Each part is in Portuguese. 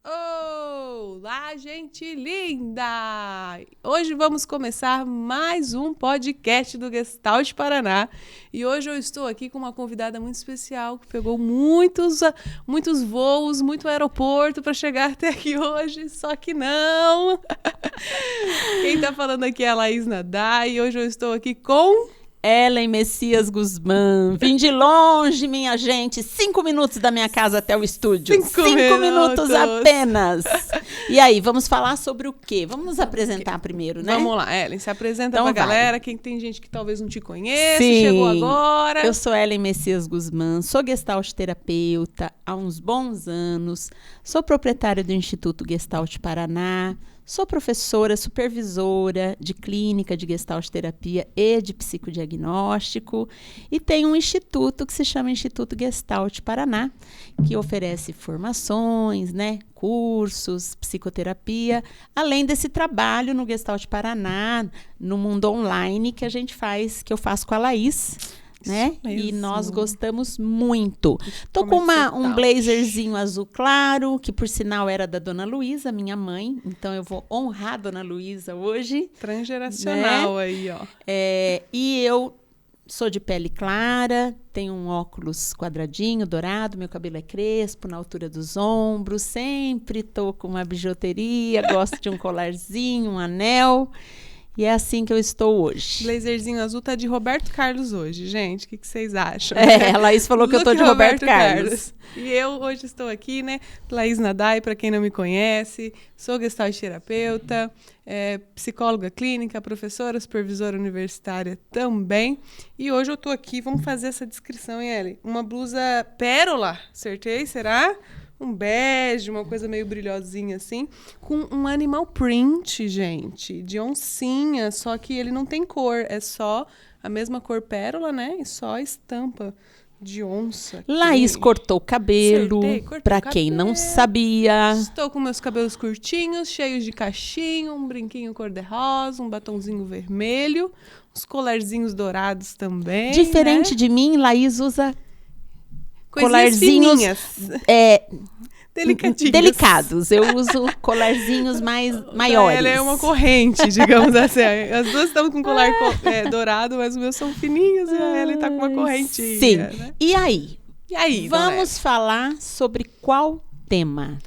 Olá, gente linda! Hoje vamos começar mais um podcast do Gestalt Paraná. E hoje eu estou aqui com uma convidada muito especial que pegou muitos voos, muito aeroporto para chegar até aqui hoje, só que não! Quem está falando aqui é a Laís Nadai e hoje eu estou aqui com... Ellen Messias Guzmán. Vim de longe, minha gente. 5 minutos da minha casa até o estúdio. 5 minutos apenas. E aí, vamos falar sobre o quê? Vamos nos apresentar primeiro, né? Vamos lá, Ellen. Se apresenta Então pra galera. Quem tem gente que talvez não te conheça, chegou agora. Eu sou Ellen Messias Guzmán, sou gestalt terapeuta há uns bons anos. Sou proprietária do Instituto Gestalt Paraná. Sou professora, supervisora de clínica de gestalt terapia e de psicodiagnóstico e tenho um instituto que se chama Instituto Gestalt Paraná, que oferece formações, cursos, psicoterapia, além desse trabalho no Gestalt Paraná, no mundo online que a gente faz, que eu faço com a Laís. E nós gostamos muito. Tô com um blazerzinho azul claro, que por sinal era da Dona Luísa, minha mãe. Então eu vou honrar a Dona Luísa hoje. Transgeracional aí, ó. E eu sou de pele clara, tenho um óculos quadradinho, dourado, meu cabelo é crespo, na altura dos ombros. Sempre tô com uma bijuteria, gosto de um colarzinho, um anel. E é assim que eu estou hoje. Blazerzinho azul tá de Roberto Carlos hoje, gente. O que vocês acham? A Laís falou que eu tô de Roberto Carlos. E eu hoje estou aqui, Laís Nadai, para quem não me conhece. Sou gestalt terapeuta, psicóloga clínica, professora, supervisora universitária também. E hoje eu tô aqui, vamos fazer essa descrição, hein, Ellen? Uma blusa pérola, acertei, será? Um bege, uma coisa meio brilhosinha assim, com um animal print, gente, de oncinha, só que ele não tem cor, é só a mesma cor pérola, E só a estampa de onça. Laís cortou o cabelo, para quem não sabia. Estou com meus cabelos curtinhos, cheios de cachinho, um brinquinho cor-de-rosa, um batonzinho vermelho, uns colarzinhos dourados também. Diferente de mim, Laís usa colarzinhos delicados. Eu uso colarzinhos maiores. Ela é uma corrente, digamos assim. As duas estão com colar dourado, mas os meus são fininhos e a Ellen está com uma correntinha. Sim. E aí? Vamos falar sobre qual tema?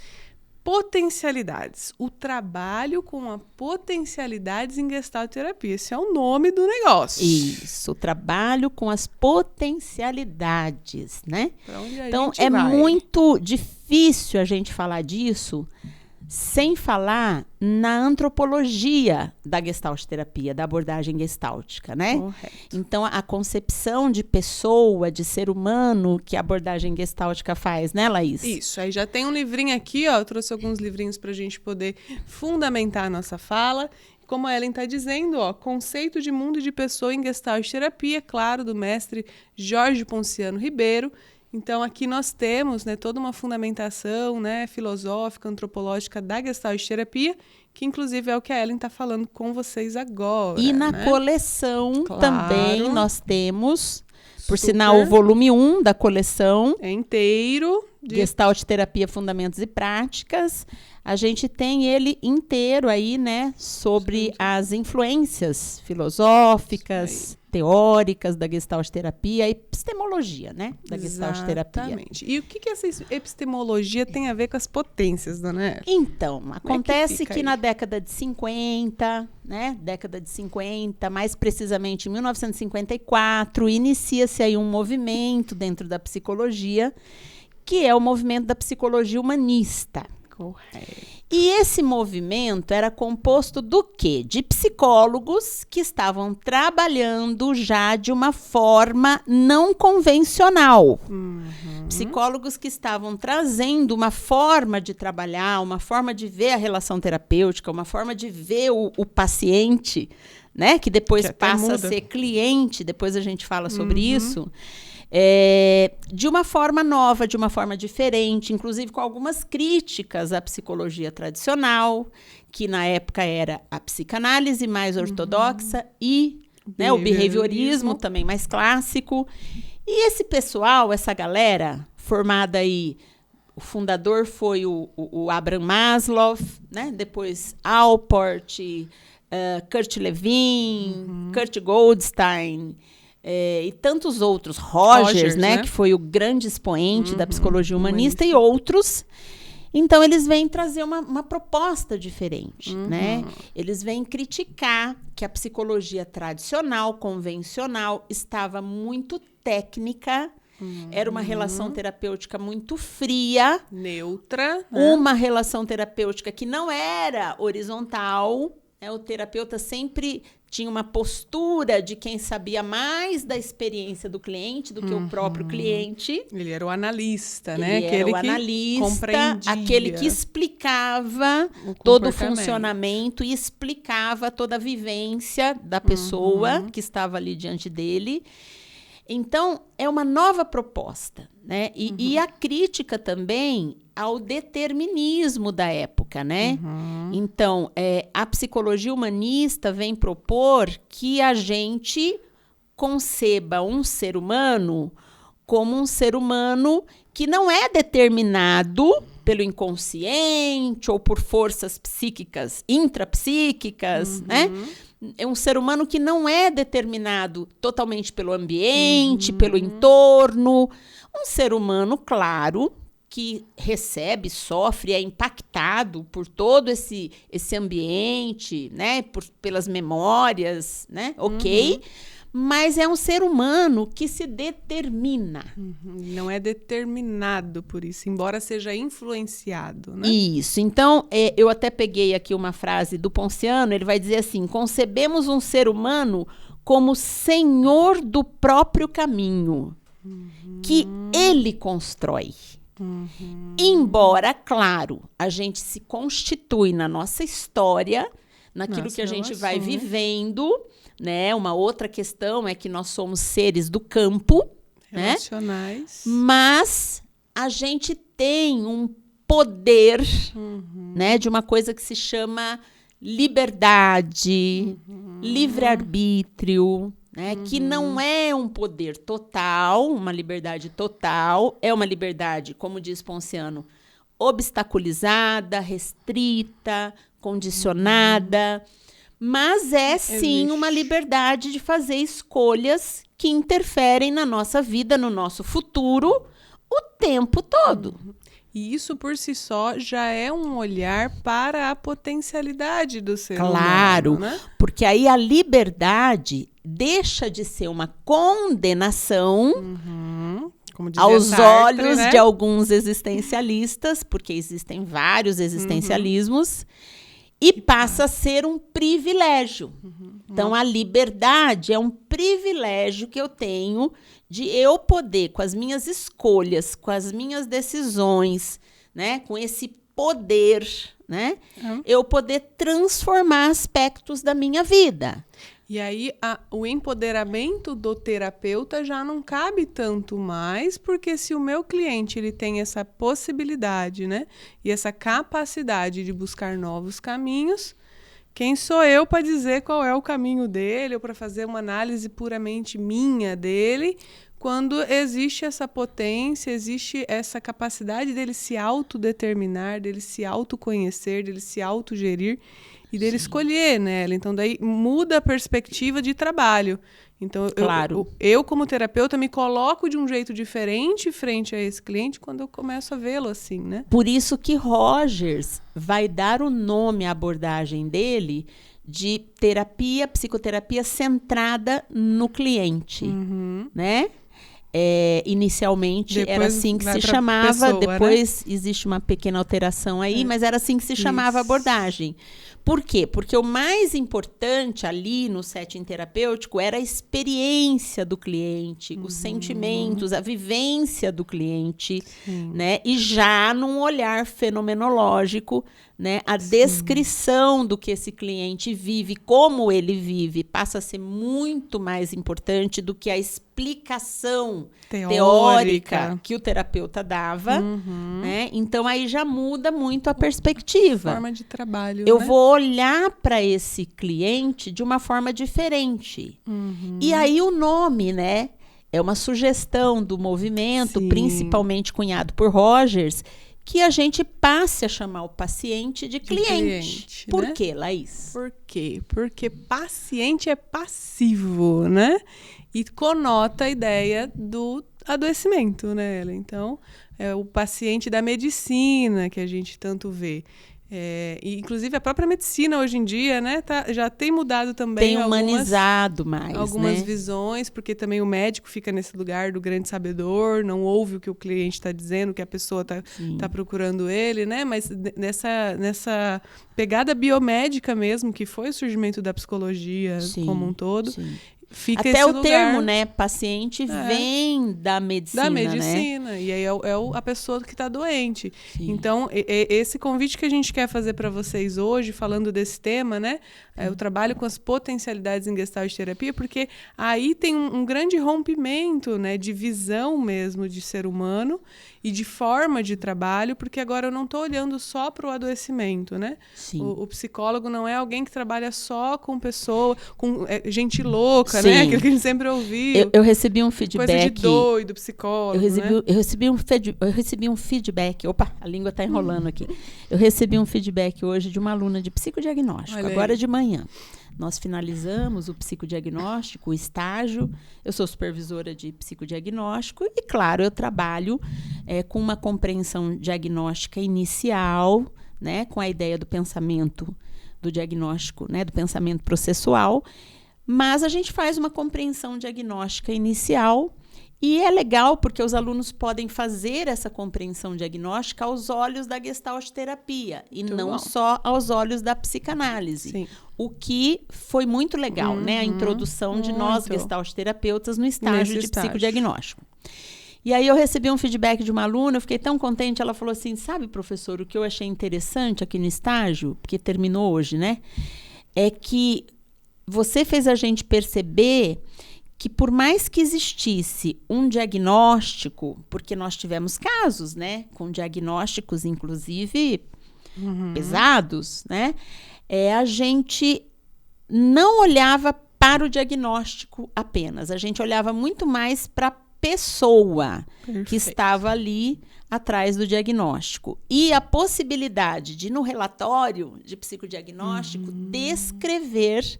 Potencialidades. O trabalho com potencialidades em gestalt terapia. Esse é o nome do negócio. Isso, o trabalho com as potencialidades, Então, é muito difícil a gente falar disso sem falar na antropologia da gestalt terapia, da abordagem gestáltica, Correto. Então, a concepção de pessoa, de ser humano que a abordagem gestáltica faz, Laís? Isso, aí já tem um livrinho aqui, ó, eu trouxe alguns livrinhos para a gente poder fundamentar a nossa fala. Como a Ellen está dizendo, ó, Conceito de Mundo e de Pessoa em Gestalt Terapia, claro, do mestre Jorge Ponciano Ribeiro. Então, aqui nós temos toda uma fundamentação filosófica, antropológica da Gestalt terapia, que inclusive é o que a Ellen está falando com vocês agora. E na coleção também nós temos, por Super. sinal, o volume 1 da coleção. É inteiro. Gestalt Terapia, Fundamentos e Práticas. A gente tem ele inteiro aí, sobre as influências filosóficas, teóricas da Gestalt terapia e epistemologia, da Gestalt terapia. Exatamente. E o que essa epistemologia tem a ver com as potências, dona Ellen? Então, acontece que na década de 50, mais precisamente em 1954, inicia-se aí um movimento dentro da psicologia, que é o movimento da psicologia humanista. Correto. E esse movimento era composto do quê? De psicólogos que estavam trabalhando já de uma forma não convencional. Psicólogos que estavam trazendo uma forma de trabalhar, uma forma de ver a relação terapêutica, uma forma de ver o paciente, que depois passa a ser cliente, depois a gente fala sobre isso. De uma forma nova, de uma forma diferente, inclusive com algumas críticas à psicologia tradicional, que na época era a psicanálise mais ortodoxa e o behaviorismo também mais clássico. E esse pessoal, essa galera formada aí o fundador foi o Abraham Maslow, né? Depois Alport, Kurt Lewin, Kurt Goldstein, e tantos outros. Rogers, né? Que foi o grande expoente da psicologia humanista, e outros. Então, eles vêm trazer uma proposta diferente, né? Eles vêm criticar que a psicologia tradicional, convencional, estava muito técnica, era uma relação terapêutica muito fria. Neutra. Né? Uma relação terapêutica que não era horizontal. O terapeuta sempre tinha uma postura de quem sabia mais da experiência do cliente do que o próprio cliente. Ele era o analista, né? Ele era o analista, aquele que explicava todo o funcionamento e explicava toda a vivência da pessoa que estava ali diante dele. Então, é uma nova proposta, né? E a crítica também ao determinismo da época, né? Então, a psicologia humanista vem propor que a gente conceba um ser humano como um ser humano que não é determinado pelo inconsciente ou por forças psíquicas, intrapsíquicas, né? É um ser humano que não é determinado totalmente pelo ambiente, pelo entorno. Um ser humano, claro, que recebe, sofre, é impactado por todo esse ambiente, né? Pelas memórias, né? Ok. Mas é um ser humano que se determina. Não é determinado por isso, embora seja influenciado, né? Isso. Então, eu até peguei aqui uma frase do Ponciano, ele vai dizer assim: concebemos um ser humano como senhor do próprio caminho, que ele constrói. Embora, claro, a gente se constitui na nossa história, naquilo que a gente vai vivendo, né? Uma outra questão é que nós somos seres do campo, relacionais, né? Mas a gente tem um poder, né? De uma coisa que se chama liberdade, livre-arbítrio, né? Que não é um poder total, uma liberdade total, é uma liberdade, como diz Ponciano, obstaculizada, restrita, condicionada, mas é sim uma liberdade de fazer escolhas que interferem na nossa vida, no nosso futuro, o tempo todo. E isso por si só já é um olhar para a potencialidade do ser humano. Claro, né? Porque aí a liberdade deixa de ser uma condenação aos Sartre, olhos né? de alguns existencialistas, porque existem vários existencialismos, e passa a ser um privilégio. Então, a liberdade é um privilégio que eu tenho de eu poder, com as minhas escolhas, com as minhas decisões, né, com esse poder, né, eu poder transformar aspectos da minha vida. E aí, o empoderamento do terapeuta já não cabe tanto mais, porque se o meu cliente ele tem essa possibilidade, né, e essa capacidade de buscar novos caminhos, quem sou eu para dizer qual é o caminho dele, ou para fazer uma análise puramente minha dele, quando existe essa potência, existe essa capacidade dele se autodeterminar, dele se autoconhecer, dele se autogerir, e dele escolher, né? Então, daí muda a perspectiva de trabalho. Então, Claro. eu, como terapeuta, me coloco de um jeito diferente frente a esse cliente quando eu começo a vê-lo assim, né? Por isso que Rogers vai dar o nome à abordagem dele de terapia, psicoterapia centrada no cliente, né? Inicialmente depois era assim que se chamava, pessoa, depois existe uma pequena alteração aí, mas era assim que se chamava a abordagem. Por quê? Porque o mais importante ali no setting terapêutico era a experiência do cliente, os sentimentos, a vivência do cliente, né? E já num olhar fenomenológico, né? A descrição do que esse cliente vive, como ele vive, passa a ser muito mais importante do que a explicação teórica que o terapeuta dava, né? Então aí já muda muito a perspectiva. Forma de trabalho, Eu né? vou olhar para esse cliente de uma forma diferente. E aí o nome, né? é uma sugestão do movimento, Sim. principalmente cunhado por Rogers, que a gente passe a chamar o paciente de cliente. Por né? quê, Laís? Por quê? Porque paciente é passivo, né? E conota a ideia do adoecimento, né, Ellen? Então, é o paciente da medicina que a gente tanto vê. E, inclusive, a própria medicina hoje em dia, né, já tem mudado também. Tem humanizado algumas né? visões, porque também o médico fica nesse lugar do grande sabedor, não ouve o que o cliente está dizendo, o que a pessoa está procurando ele, né? Mas nessa pegada biomédica mesmo, que foi o surgimento da psicologia como um todo. Sim. Fica até esse o lugar, termo, né? Paciente vem da medicina, né? E aí a pessoa que está doente. Sim. Então, esse convite que a gente quer fazer para vocês hoje, falando desse tema, né? Eu trabalho com as potencialidades em Gestalt terapia, porque aí tem um grande rompimento, né? De visão mesmo de ser humano e de forma de trabalho, porque agora eu não estou olhando só para o adoecimento, né? O psicólogo não é alguém que trabalha só com pessoa, com gente louca, né? Aquilo que a gente sempre ouviu. Eu recebi um feedback. Coisa de doido, psicólogo, eu recebi um feedback. Opa, a língua está enrolando aqui. Eu recebi um feedback hoje de uma aluna de psicodiagnóstico, agora de manhã. Nós finalizamos o psicodiagnóstico, o estágio. Eu sou supervisora de psicodiagnóstico e, claro, eu trabalho com uma compreensão diagnóstica inicial, né, com a ideia do pensamento do diagnóstico, né, do pensamento processual. Mas a gente faz uma compreensão diagnóstica inicial e é legal porque os alunos podem fazer essa compreensão diagnóstica aos olhos da Gestalt terapia e não só aos olhos da psicanálise. Sim. O que foi muito legal, né? A introdução de nós, Gestalt terapeutas, no estágio de psicodiagnóstico. E aí eu recebi um feedback de uma aluna, eu fiquei tão contente, ela falou assim, sabe, professor, o que eu achei interessante aqui no estágio, porque terminou hoje, né? É que você fez a gente perceber que por mais que existisse um diagnóstico, porque nós tivemos casos, né, com diagnósticos, inclusive, pesados, né, a gente não olhava para o diagnóstico apenas, a gente olhava muito mais para a pessoa que estava ali atrás do diagnóstico. E a possibilidade de, no relatório de psicodiagnóstico, descrever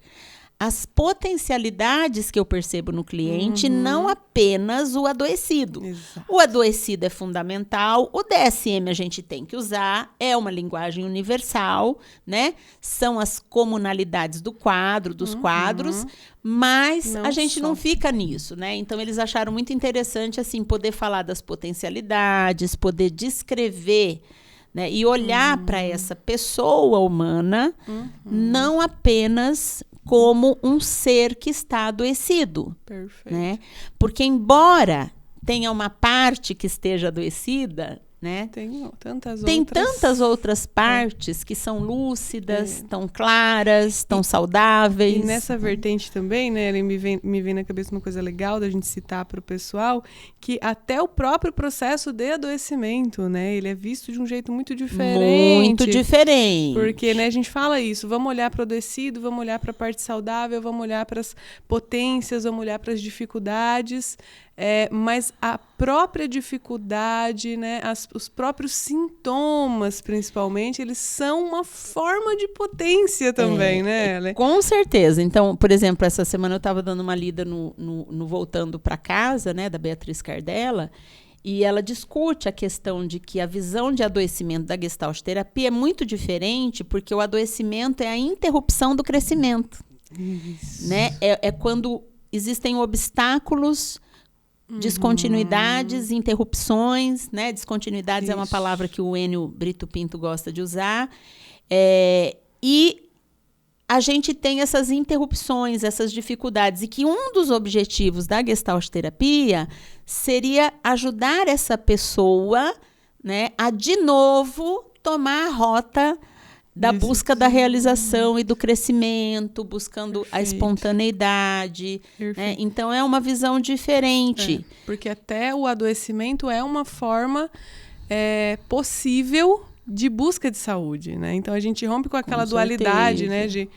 as potencialidades que eu percebo no cliente, não apenas o adoecido. Exato. O adoecido é fundamental, o DSM a gente tem que usar, é uma linguagem universal, né? São as comunalidades do quadro, dos quadros, mas não a gente só. não fica nisso, né? Então, eles acharam muito interessante, assim, poder falar das potencialidades, poder descrever, né? E olhar para essa pessoa humana, não apenas como um ser que está adoecido. Perfeito. Né? Porque, embora tenha uma parte que esteja adoecida, né? Tem tantas outras partes que são lúcidas, tão claras, tão saudáveis. E nessa vertente também, né, me vem na cabeça uma coisa legal da gente citar para o pessoal, que até o próprio processo de adoecimento, né, ele é visto de um jeito muito diferente. Muito diferente. Porque, né, a gente fala isso, vamos olhar para o adoecido, vamos olhar para a parte saudável, vamos olhar para as potências, vamos olhar para as dificuldades, mas a própria dificuldade, né, os próprios sintomas, principalmente, eles são uma forma de potência também, né? Com certeza. Então, por exemplo, essa semana eu estava dando uma lida no Voltando para Casa, né, da Beatriz Cardella, e ela discute a questão de que a visão de adoecimento da Gestalt terapia é muito diferente, porque o adoecimento é a interrupção do crescimento. Isso. Né? É quando existem obstáculos, descontinuidades, interrupções, né? Descontinuidades é uma palavra que o Enio Brito Pinto gosta de usar. E a gente tem essas interrupções, essas dificuldades, e que um dos objetivos da Gestalt terapia seria ajudar essa pessoa, né, a, de novo, tomar a rota da busca da realização e do crescimento, buscando a espontaneidade. Né? Então, é uma visão diferente. Porque até o adoecimento é uma forma possível de busca de saúde. Né? Então, a gente rompe com aquela dualidade, né, de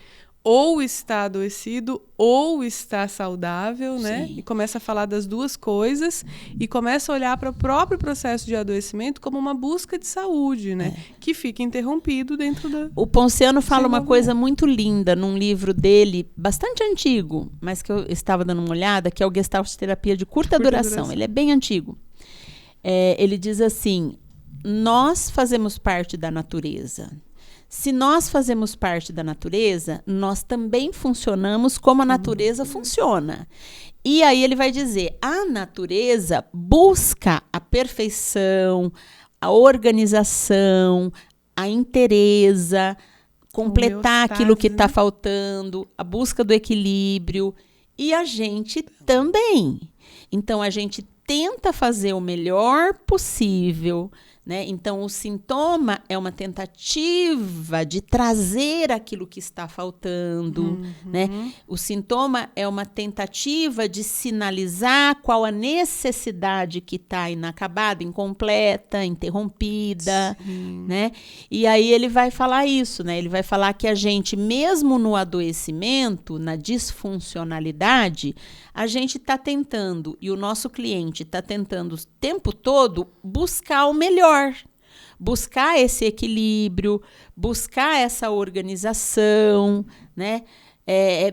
ou está adoecido ou está saudável, né? Sim. E começa a falar das duas coisas e começa a olhar para o próprio processo de adoecimento como uma busca de saúde, né? Que fica interrompido dentro da... O Ponciano fala uma coisa muito linda num livro dele, bastante antigo, mas que eu estava dando uma olhada, que é o Gestalt Terapia de Curta Duração. Ele é bem antigo. Ele diz assim, nós fazemos parte da natureza. Se nós fazemos parte da natureza, nós também funcionamos como a natureza funciona. E aí ele vai dizer, a natureza busca a perfeição, a organização, a inteireza, completar aquilo que está faltando, a busca do equilíbrio. E a gente também. Então, a gente tenta fazer o melhor possível, né? Então, o sintoma é uma tentativa de trazer aquilo que está faltando, né? O sintoma é uma tentativa de sinalizar qual a necessidade que está inacabada, incompleta, interrompida, né? E aí ele vai falar isso, né? Ele vai falar que a gente, mesmo no adoecimento, na disfuncionalidade, a gente está tentando, e o nosso cliente está tentando o tempo todo buscar o melhor, buscar esse equilíbrio, buscar essa organização, né?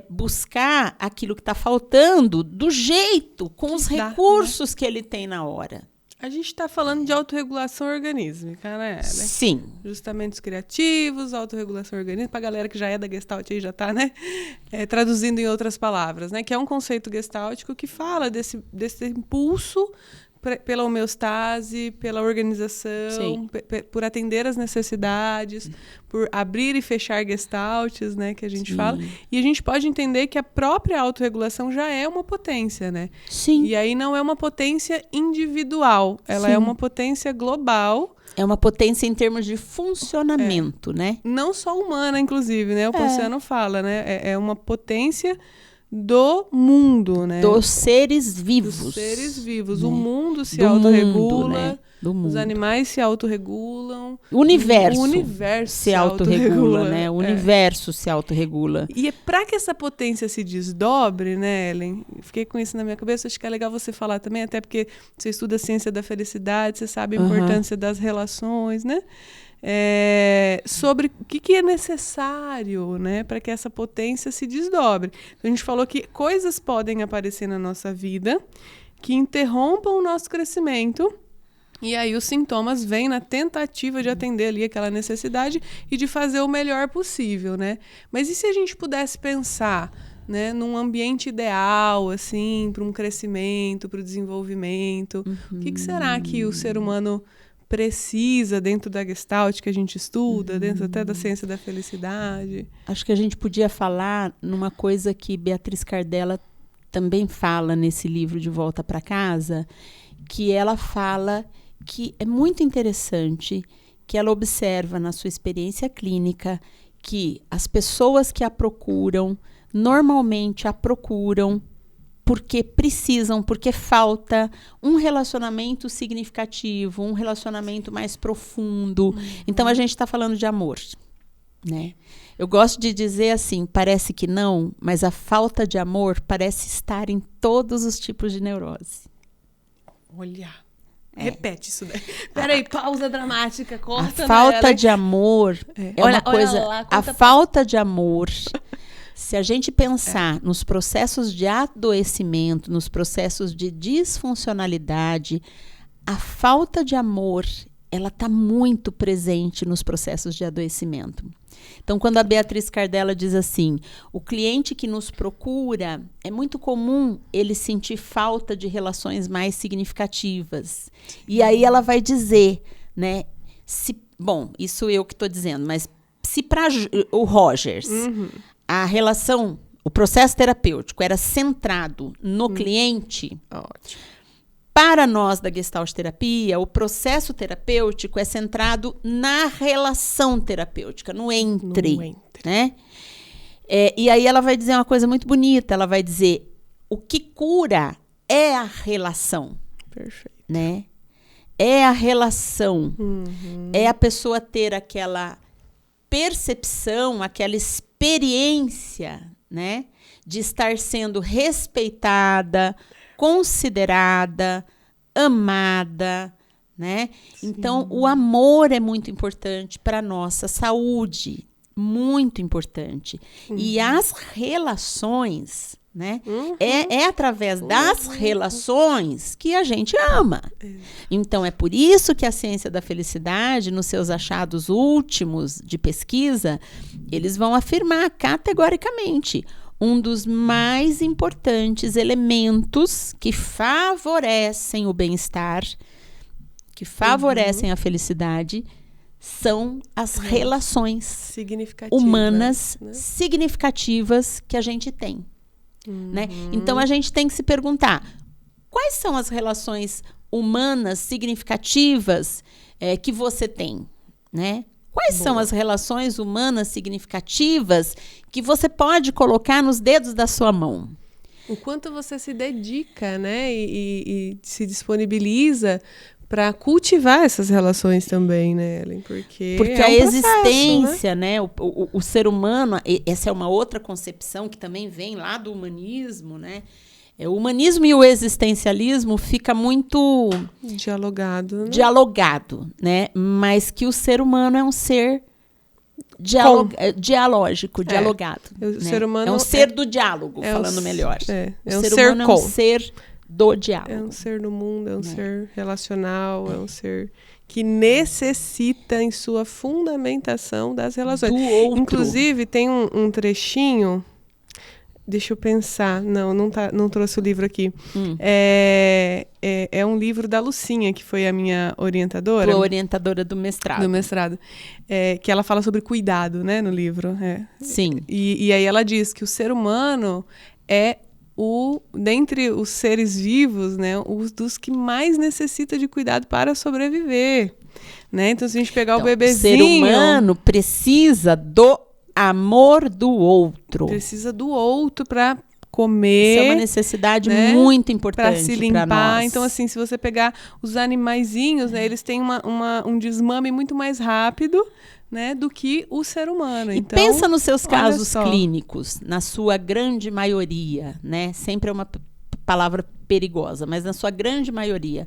Buscar aquilo que está faltando do jeito, com os recursos que ele tem na hora. A gente está falando de autorregulação organísmica, né, Ellen? Sim. Justamentos criativos, autorregulação organísmica, para a galera que já é da Gestalt aí já está, né? Traduzindo em outras palavras, né? Que é um conceito gestáltico que fala desse impulso pela homeostase, pela organização, por atender as necessidades, por abrir e fechar gestaltes, né, que a gente fala. E a gente pode entender que a própria autorregulação já é uma potência, né? Sim. E aí não é uma potência individual, ela é uma potência global. É uma potência em termos de funcionamento, né? Não só humana, inclusive, né? O Ponciano fala, né? É uma potência do mundo, né? Dos seres vivos. Dos seres vivos. Né? O mundo se autorregula, né? os animais se autorregulam. O universo se autorregula, né? O universo se autorregula. E é para que essa potência se desdobre, né, Ellen? Fiquei com isso na minha cabeça, acho que é legal você falar também, até porque você estuda a ciência da felicidade, você sabe a importância das relações, né? Sobre o que é necessário, né, para que essa potência se desdobre. Então, a gente falou que coisas podem aparecer na nossa vida que interrompam o nosso crescimento, e aí os sintomas vêm na tentativa de atender ali aquela necessidade e de fazer o melhor possível, né? Mas e se a gente pudesse pensar, né, num ambiente ideal, assim, para um crescimento, para o desenvolvimento? O que será que o ser humano precisa dentro da Gestalt que a gente estuda, dentro até da ciência da felicidade? Acho que a gente podia falar numa coisa que Beatriz Cardella também fala nesse livro De Volta para Casa, que ela fala que é muito interessante, que ela observa na sua experiência clínica que as pessoas que a procuram, normalmente a procuram porque precisam, porque falta um relacionamento significativo, um relacionamento mais profundo. Então, a gente está falando de amor, né? Eu gosto de dizer assim, parece que não, mas a falta de amor parece estar em todos os tipos de neurose. Olha, repete isso daí. Peraí, pausa dramática, corta. A falta de amor é uma coisa... A falta de amor... Se a gente pensar nos processos de adoecimento, nos processos de disfuncionalidade, a falta de amor, ela está muito presente nos processos de adoecimento. Então, quando a Beatriz Cardella diz assim, o cliente que nos procura, é muito comum ele sentir falta de relações mais significativas. E aí ela vai dizer, né, bom, isso eu que estou dizendo, mas se para o Rogers... a relação, o processo terapêutico era centrado no cliente, ótimo. Para nós da Gestalt terapia, o processo terapêutico é centrado na relação terapêutica, no entre. Né? E aí ela vai dizer uma coisa muito bonita, ela vai dizer, o que cura é a relação. Perfeito. Né? É a relação. É a pessoa ter aquela percepção, aquela experiência experiência, né, de estar sendo respeitada, considerada, amada, né? Então, o amor é muito importante para a nossa saúde, muito importante. E as relações, né? É através das relações que a gente ama. Então, é por isso que a ciência da felicidade, nos seus achados últimos de pesquisa, eles vão afirmar categoricamente um dos mais importantes elementos que favorecem o bem-estar, que favorecem a felicidade, são as relações humanas, né, significativas que a gente tem. Né? Então, a gente tem que se perguntar, quais são as relações humanas significativas que você tem? Né? Quais são as relações humanas significativas que você pode colocar nos dedos da sua mão? O quanto você se dedica, né, e se disponibiliza para cultivar essas relações também, né, Ellen? Porque a existência, né? O ser humano, essa é uma outra concepção que também vem lá do humanismo, né? O humanismo e o existencialismo fica muito dialogado, né? Mas que o ser humano é um ser dialógico, dialogado. O né? ser humano é um ser do diálogo, falando melhor. É o um ser ser humano é um ser do diálogo. É um ser no mundo, é um ser relacional, é um ser que necessita em sua fundamentação das relações. Do outro. Inclusive, tem um trechinho. Deixa eu pensar. Não trouxe o livro aqui. É um livro da Lucinha, que foi a minha orientadora. Tua orientadora do mestrado. Do mestrado. Que ela fala sobre cuidado, né, no livro. Sim. E aí ela diz que o ser humano é dentre os seres vivos, né, dos que mais necessita de cuidado para sobreviver. Né? Então, se a gente pegar o bebezinho... O ser humano precisa do amor do outro. Precisa do outro para comer. Isso é uma necessidade, né, muito importante para se limpar. Nós. Então, assim, se você pegar os animaizinhos, né, eles têm um desmame muito mais rápido, né, do que o ser humano. E então, pensa nos seus casos clínicos, na sua grande maioria, né? Sempre é uma palavra perigosa, mas na sua grande maioria.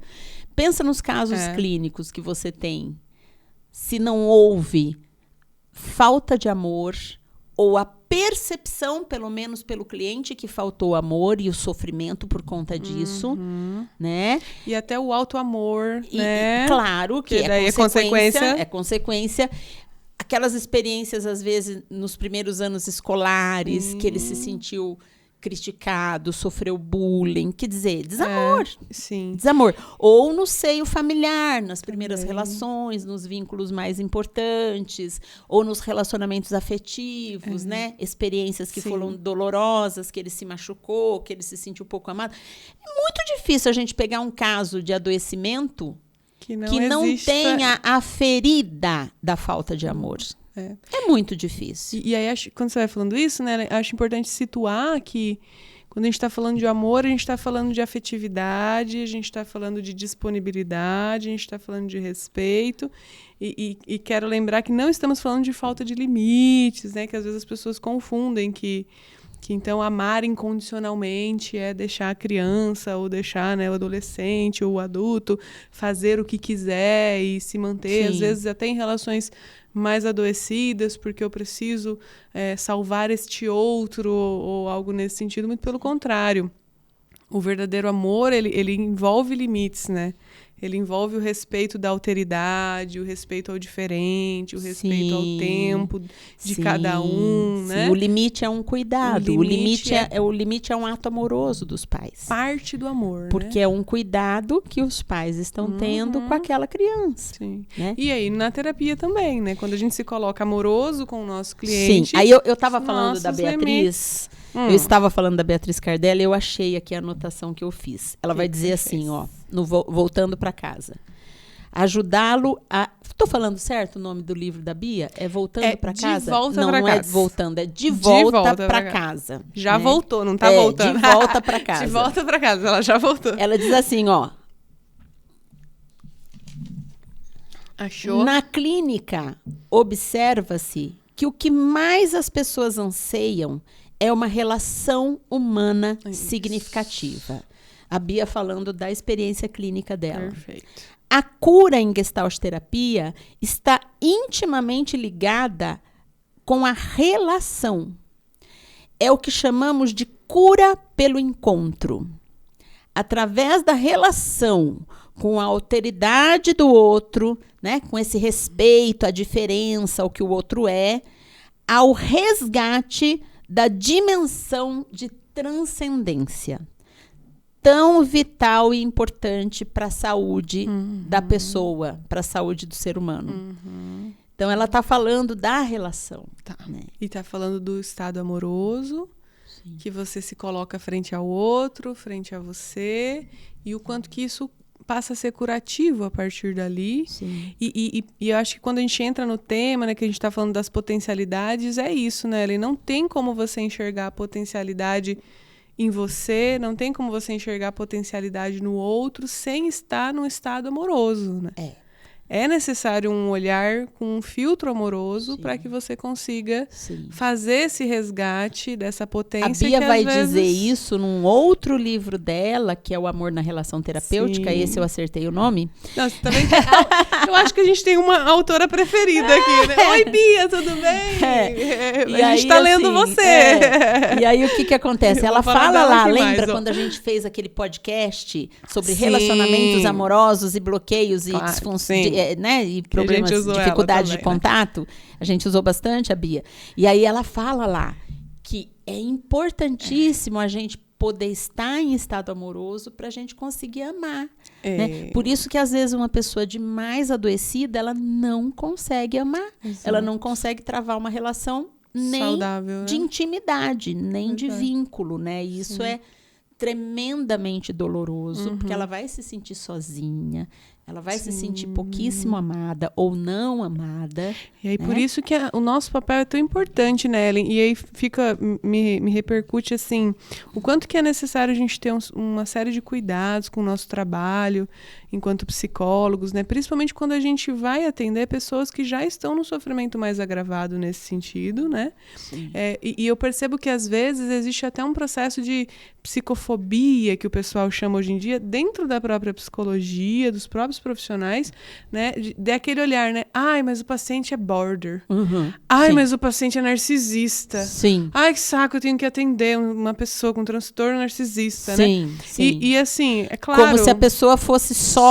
Pensa nos casos clínicos que você tem. Se não houve falta de amor ou a percepção, pelo menos pelo cliente, que faltou amor e o sofrimento por conta disso, né? E até o auto-amor, né? Claro que daí consequência. É consequência. Aquelas experiências, às vezes, nos primeiros anos escolares, que ele se sentiu criticado, sofreu bullying, quer dizer, desamor. Sim. Desamor. Ou no seio familiar, nas primeiras relações, nos vínculos mais importantes, ou nos relacionamentos afetivos, né? Experiências que foram dolorosas, que ele se machucou, que ele se sentiu pouco amado. É muito difícil a gente pegar um caso de adoecimento que não tenha a ferida da falta de amor. É muito difícil. E aí, quando você vai falando isso, né, acho importante situar que quando a gente está falando de amor, a gente está falando de afetividade, a gente está falando de disponibilidade, a gente está falando de respeito. E quero lembrar que não estamos falando de falta de limites, né, que às vezes as pessoas confundem que então amar incondicionalmente é deixar a criança ou deixar, né, o adolescente ou o adulto fazer o que quiser e se manter, às vezes até em relações mais adoecidas, porque eu preciso salvar este outro ou algo nesse sentido. Muito pelo contrário. O verdadeiro amor, ele envolve limites, né? Ele envolve o respeito da alteridade, o respeito ao diferente, o respeito ao tempo de cada um, né? O limite é um cuidado. O limite é um ato amoroso dos pais. Parte do amor, porque é um cuidado que os pais estão tendo com aquela criança. Sim. Né? E aí, na terapia também, né? Quando a gente se coloca amoroso com o nosso cliente... Sim. Aí eu estava falando da Beatriz... Eu estava falando da Beatriz Cardelli, eu achei aqui a anotação que eu fiz. Ela vai dizer assim, ó, voltando para casa. Ajudá-lo a... Estou falando certo o nome do livro da Bia? É Voltando para Casa? Não é voltando, é de volta para casa. Já voltou, não está voltando. De volta para casa. De volta para casa, ela já voltou. Ela diz assim, ó. Achou? Na clínica, observa-se que o que mais as pessoas anseiam é uma relação humana significativa. A Bia falando da experiência clínica dela. Perfeito. A cura em Gestalt terapia está intimamente ligada com a relação. É o que chamamos de cura pelo encontro. Através da relação com a alteridade do outro, né, com esse respeito à diferença, ao que o outro é, ao resgate da dimensão de transcendência, tão vital e importante para a saúde da pessoa, para a saúde do ser humano. Então, ela está falando da relação. Tá. Né? E está falando do estado amoroso, Sim. que você se coloca frente ao outro, frente a você, e o quanto que isso passa a ser curativo a partir dali. Sim. E eu acho que quando a gente entra no tema, né, que a gente está falando das potencialidades, é isso, né? Ele não tem como você enxergar a potencialidade em você, não tem como você enxergar a potencialidade no outro sem estar num estado amoroso, né? É necessário um olhar com um filtro amoroso para que você consiga fazer esse resgate dessa potência. A Bia que, vai às vezes... dizer isso num outro livro dela, que é O Amor na Relação Terapêutica. Sim. Esse eu acertei o nome. Não, você também tem... Eu acho que a gente tem uma autora preferida aqui, né? Oi, Bia, tudo bem? A gente está lendo você. E aí, o que acontece? Ela fala lá, lembra quando a gente fez aquele podcast sobre relacionamentos amorosos e bloqueios e disfunções, né? E problemas, dificuldades de contato? Né? A gente usou bastante a Bia. E aí ela fala lá que é importantíssimo a gente poder estar em estado amoroso para a gente conseguir amar. Né? Por isso que, às vezes, uma pessoa demais adoecida, ela não consegue amar. Exato. Ela não consegue travar uma relação nem saudável, de intimidade, nem de vínculo. Né? E isso é tremendamente doloroso, porque ela vai se sentir sozinha, ela vai se sentir pouquíssimo amada ou não amada. E aí, por isso que o nosso papel é tão importante, né, Ellen? E aí me repercute, assim, o quanto que é necessário a gente ter uma série de cuidados com o nosso trabalho enquanto psicólogos, né? Principalmente quando a gente vai atender pessoas que já estão no sofrimento mais agravado nesse sentido, né? E eu percebo que, às vezes, existe até um processo de psicofobia, que o pessoal chama hoje em dia, dentro da própria psicologia, dos próprios profissionais, né? Daquele olhar, né? Ai, mas o paciente é border. Ai, mas o paciente é narcisista. Sim. Ai, que saco, eu tenho que atender uma pessoa com transtorno narcisista, né? Sim. E assim, é claro... Como se a pessoa fosse só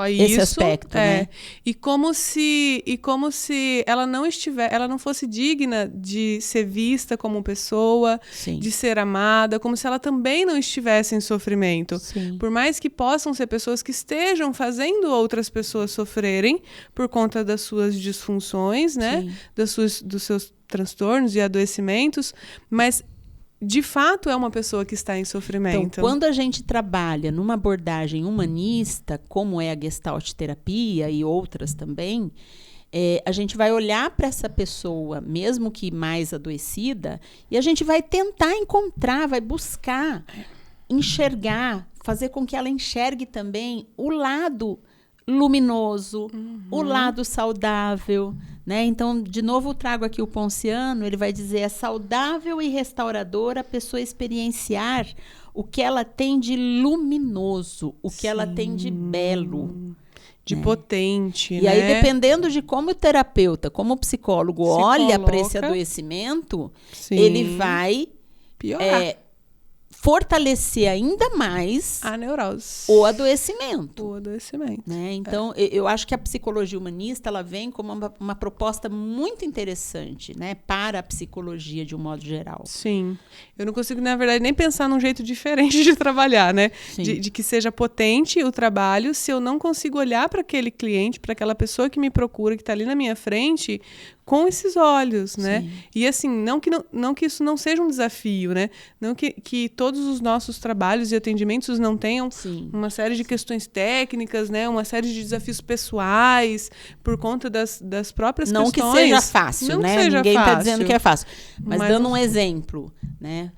esse isso, aspecto, né? E como se ela não fosse digna de ser vista como pessoa, de ser amada, como se ela também não estivesse em sofrimento. Sim. Por mais que possam ser pessoas que estejam fazendo outras pessoas sofrerem por conta das suas disfunções, né? Dos seus transtornos e adoecimentos, mas de fato é uma pessoa que está em sofrimento. Então, quando a gente trabalha numa abordagem humanista, como é a Gestalt terapia e outras também, a gente vai olhar para essa pessoa, mesmo que mais adoecida, e a gente vai tentar encontrar, vai buscar enxergar, fazer com que ela enxergue também o lado luminoso, o lado saudável, né? Então, de novo, eu trago aqui o Ponciano, ele vai dizer, é saudável e restaurador a pessoa experienciar o que ela tem de luminoso, o que ela tem de belo. De potente, e né? aí, dependendo de como o terapeuta, como o psicólogo olha para esse adoecimento, ele vai piorar. Fortalecer ainda mais a neurose. O adoecimento. Né? Então, eu acho que a psicologia humanista ela vem como uma proposta muito interessante, né, para a psicologia de um modo geral. Sim. Eu não consigo, na verdade, nem pensar num jeito diferente de trabalhar, né? De que seja potente o trabalho, se eu não consigo olhar para aquele cliente, para aquela pessoa que me procura, que está ali na minha frente, com esses olhos, né? Sim. E assim, não que isso não seja um desafio, né? Não que todos os nossos trabalhos e atendimentos não tenham uma série de questões técnicas, né? Uma série de desafios pessoais por conta das próprias questões. Não que seja fácil, né? Ninguém está dizendo que é fácil. Mas dando um exemplo, né?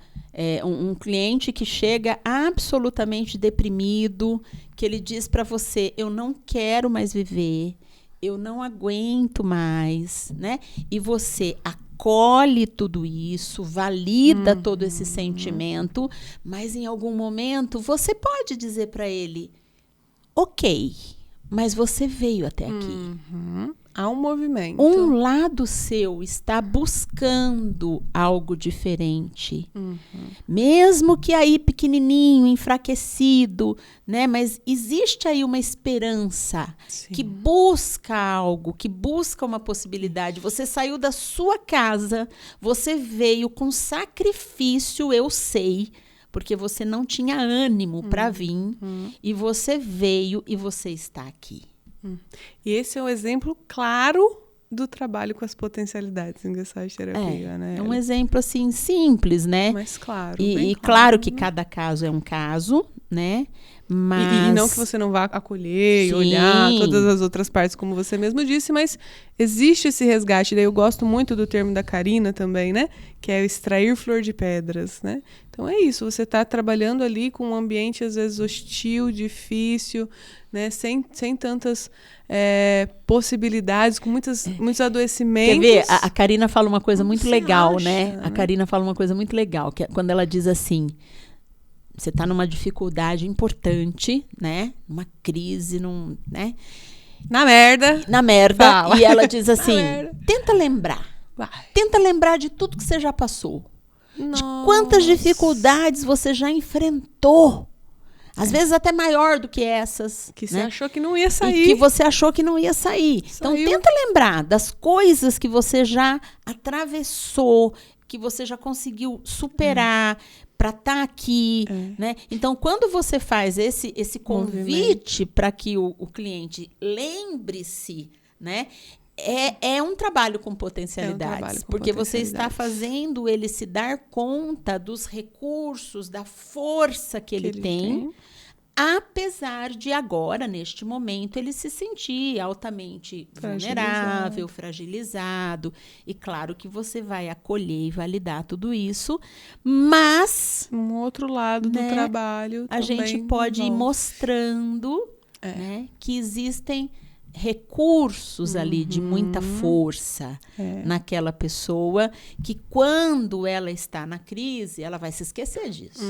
Um cliente que chega absolutamente deprimido, que ele diz para você, eu não quero mais viver, eu não aguento mais, né? E você acolhe tudo isso, valida todo esse sentimento, mas em algum momento você pode dizer para ele, ok, mas você veio até aqui. Há um movimento. Um lado seu está buscando algo diferente. Mesmo que aí pequenininho, enfraquecido, né? Mas existe aí uma esperança que busca algo, que busca uma possibilidade. Você saiu da sua casa, você veio com sacrifício, eu sei, porque você não tinha ânimo para vir, e você veio e você está aqui. E esse é um exemplo claro do trabalho com as potencialidades em Gestalt terapia, né? É um exemplo assim simples, né? Mas claro. E claro que cada caso é um caso, né? Mas... E não que você não vá acolher e olhar todas as outras partes, como você mesmo disse, mas existe esse resgate. Daí eu gosto muito do termo da Karina também, né? Que é o extrair flor de pedras, né? Então é isso, você está trabalhando ali com um ambiente às vezes hostil, difícil, né? Sem tantas possibilidades, com muitos adoecimentos. Quer ver? A Karina fala uma coisa muito legal, acha, né? A Karina fala uma coisa muito legal, que é quando ela diz assim, você está numa dificuldade importante, né? Uma crise, né? Na merda. Fala. E ela diz assim, tenta lembrar. Vai. Tenta lembrar de tudo que você já passou. Nossa. De quantas dificuldades você já enfrentou. Às vezes até maior do que essas. Que né? você achou que não ia sair. E que você achou que não ia sair. Então, tenta lembrar das coisas que você já atravessou, que você já conseguiu superar para estar aqui. Né? Então, quando você faz esse convite para que o cliente lembre-se, né? É um trabalho com potencialidades, porque você está fazendo ele se dar conta dos recursos, da força que ele tem, apesar de agora, neste momento, ele se sentir altamente vulnerável, fragilizado. E claro que você vai acolher e validar tudo isso, mas... Um outro lado do trabalho a gente pode ir mostrando né, que existem recursos ali de muita força naquela pessoa, que quando ela está na crise, ela vai se esquecer disso.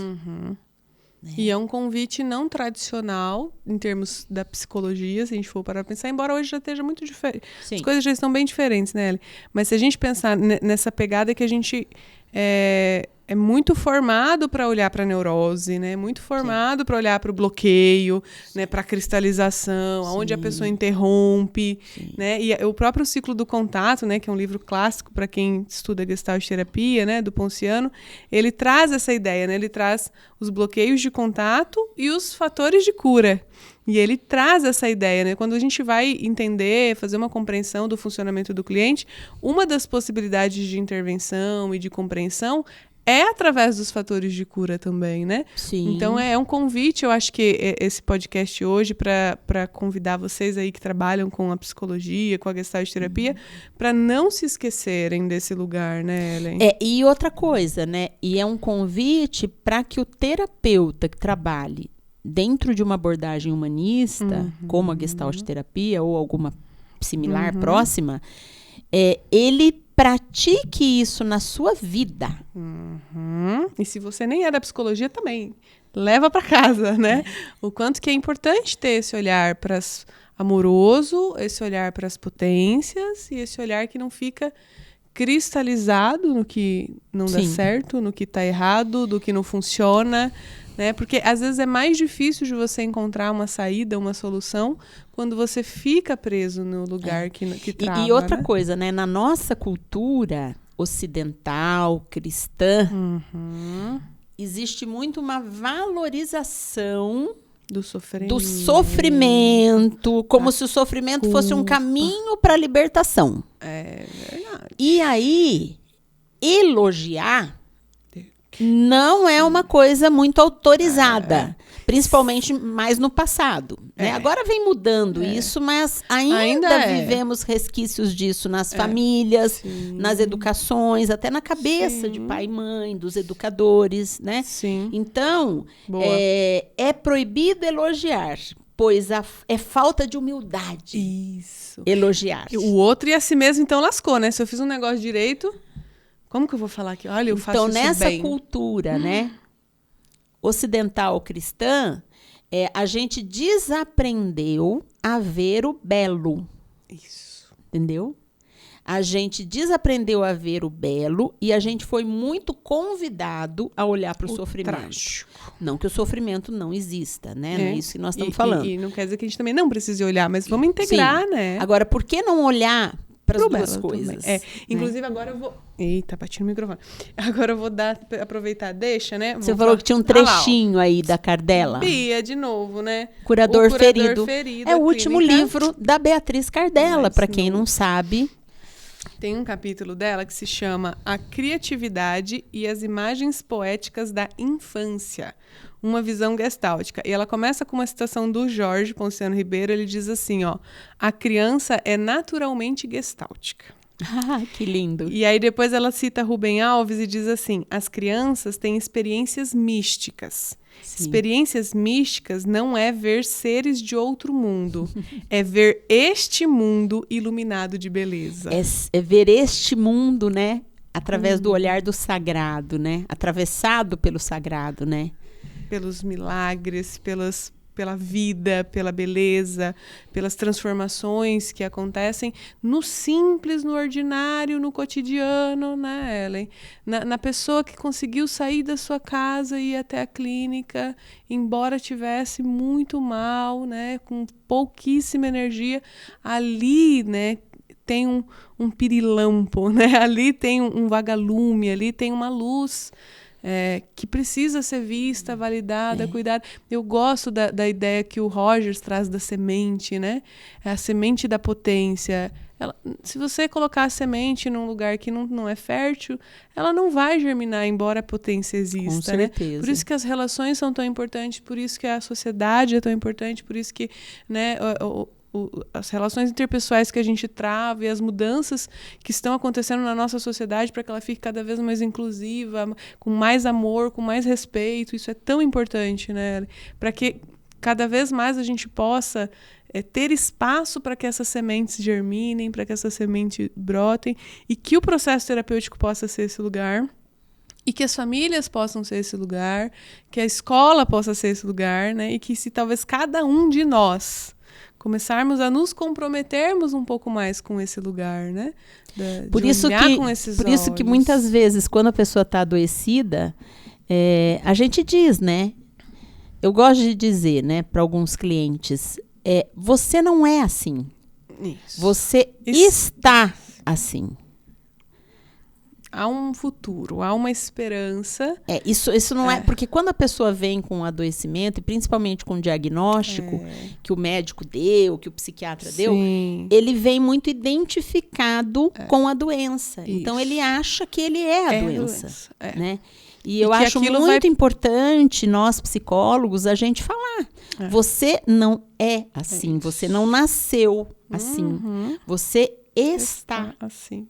Né? E é um convite não tradicional em termos da psicologia, se a gente for parar para pensar, embora hoje já esteja muito diferente. As coisas já estão bem diferentes, né, Ellen? Mas se a gente pensar nessa pegada que a gente é muito formado para olhar para a neurose, né? Muito formado para olhar para o bloqueio, né? Para a cristalização, aonde a pessoa interrompe, né? E o próprio ciclo do contato, né? Que é um livro clássico para quem estuda Gestalt terapia, né? Do Ponciano, ele traz essa ideia, né? Ele traz os bloqueios de contato e os fatores de cura. E ele traz essa ideia, né? Quando a gente vai entender, fazer uma compreensão do funcionamento do cliente, uma das possibilidades de intervenção e de compreensão é através dos fatores de cura também, né? Sim. Então, é um convite, eu acho que esse podcast hoje, para convidar vocês aí que trabalham com a psicologia, com a Gestalt terapia, para não se esquecerem desse lugar, né, Ellen? E outra coisa, né? E é um convite para que o terapeuta que trabalhe dentro de uma abordagem humanista, como a Gestalt terapia ou alguma similar próxima, ele pratique isso na sua vida. E se você nem é da psicologia, também leva para casa, né? O quanto que é importante ter esse olhar para amoroso, esse olhar para as potências e esse olhar que não fica cristalizado no que não dá certo, no que está errado, do que não funciona, né? Porque às vezes é mais difícil de você encontrar uma saída, uma solução, quando você fica preso no lugar que trava. E outra coisa, né? Na nossa cultura ocidental, cristã, existe muito uma valorização do sofrimento, como se o sofrimento fosse um caminho para a libertação. É verdade. E aí, elogiar não é uma coisa muito autorizada, principalmente mais no passado. Né? Agora vem mudando isso, mas ainda vivemos resquícios disso nas famílias, nas educações, até na cabeça de pai e mãe, dos educadores. Né? Então, é proibido elogiar, pois é falta de humildade. Isso. Elogiar. O outro e a si mesmo, então, lascou, né? Se eu fiz um negócio direito... Como que eu vou falar aqui? Olha, eu faço Então, isso nessa bem. cultura, né, ocidental cristã, a gente desaprendeu a ver o belo. Isso. Entendeu? A gente desaprendeu a ver o belo e a gente foi muito convidado a olhar para o sofrimento. Trágico. Não que o sofrimento não exista, né? Não é isso que nós estamos E falando. não quer dizer que a gente também não precise olhar, mas vamos integrar, Sim. né? Agora, por que não olhar para as Pro duas belo coisas? também. Inclusive, agora eu vou... Eita, bati no microfone. Agora eu vou aproveitar, deixa, né? Você falou que tinha um trechinho aí da Cardella. Bia, de novo, né? Curador Ferido. Ferido. É o último livro da Beatriz Cardella, para quem não sabe. Tem um capítulo dela que se chama A Criatividade e as Imagens Poéticas da Infância, uma visão gestáltica. E ela começa com uma citação do Jorge Ponciano Ribeiro. Ele diz assim, ó: a criança é naturalmente gestáltica. Ah, que lindo. E aí depois ela cita Rubem Alves e diz assim: as crianças têm experiências místicas. Sim. Experiências místicas não é ver seres de outro mundo, é ver este mundo iluminado de beleza. É ver este mundo, né? Através do olhar do sagrado, né? Atravessado pelo sagrado, né? Pelos milagres, pela vida, pela beleza, pelas transformações que acontecem no simples, no ordinário, no cotidiano, né, Ellen? Na pessoa que conseguiu sair da sua casa e ir até a clínica, embora tivesse muito mal, né, com pouquíssima energia, ali, né, tem um pirilampo, né? Ali tem um vagalume, ali tem uma luz que precisa ser vista, validada, cuidada. Eu gosto da ideia que o Rogers traz da semente, né? A semente da potência. Se você colocar a semente num lugar que não é fértil, ela não vai germinar, embora a potência exista. Com certeza. Né? Por isso que as relações são tão importantes, por isso que a sociedade é tão importante, por isso que, né, as relações interpessoais que a gente trava e as mudanças que estão acontecendo na nossa sociedade para que ela fique cada vez mais inclusiva, com mais amor, com mais respeito. Isso é tão importante, né? Para que cada vez mais a gente possa ter espaço para que essas sementes germinem, para que essas sementes brotem e que o processo terapêutico possa ser esse lugar. E que as famílias possam ser esse lugar, que a escola possa ser esse lugar, né? E que se talvez cada um de nós começarmos a nos comprometermos um pouco mais com esse lugar, né? Por isso que muitas vezes, quando a pessoa está adoecida, a gente diz, né? Eu gosto de dizer, né, para alguns clientes, você não é assim. Isso. Você está assim. Há um futuro, há uma esperança. Isso não é... Porque quando a pessoa vem com um adoecimento, e principalmente com um diagnóstico que o médico deu, que o psiquiatra deu, ele vem muito identificado com a doença. Isso. Então, ele acha que ele é a doença. Né? E eu acho muito importante, nós psicólogos, a gente falar. Você não é assim, você não nasceu assim. Você está assim.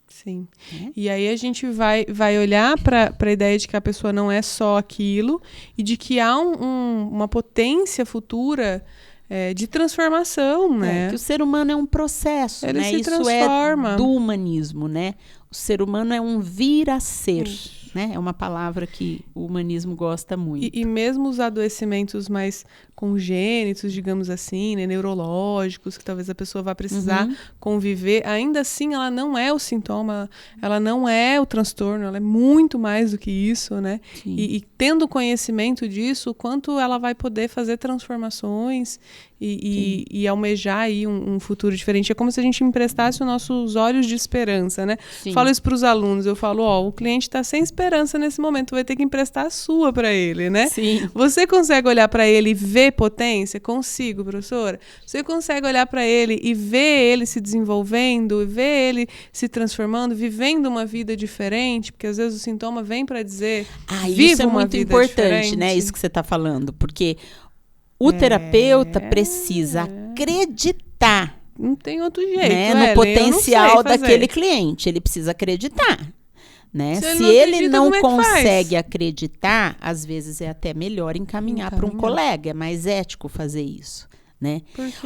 Sim. E aí a gente vai olhar para a ideia de que a pessoa não é só aquilo e de que há uma potência futura de transformação, né? Que o ser humano é um processo, ele né? se transforma. É do humanismo, né? O ser humano é um vir a ser. Né? É uma palavra que o humanismo gosta muito. E mesmo os adoecimentos mais congênitos, digamos assim, né, neurológicos, que talvez a pessoa vá precisar conviver, ainda assim ela não é o sintoma, ela não é o transtorno, ela é muito mais do que isso, né? E tendo conhecimento disso, o quanto ela vai poder fazer transformações e almejar aí um futuro diferente. É como se a gente emprestasse os nossos olhos de esperança, né? Falo isso para os alunos, eu falo, o cliente está sem esperança nesse momento, vai ter que emprestar a sua para ele, né? Sim. Você consegue olhar para ele e ver potência? Consigo, professora. Você consegue olhar para ele e ver ele se desenvolvendo, ver ele se transformando, vivendo uma vida diferente? Porque às vezes o sintoma vem para dizer, isso é muito importante, né? Isso que você está falando, porque o terapeuta precisa acreditar. Não tem outro jeito, né, no potencial daquele cliente. Ele precisa acreditar. Né? Se ele não consegue acreditar, às vezes é até melhor encaminhar para um colega. É mais ético fazer isso. Né?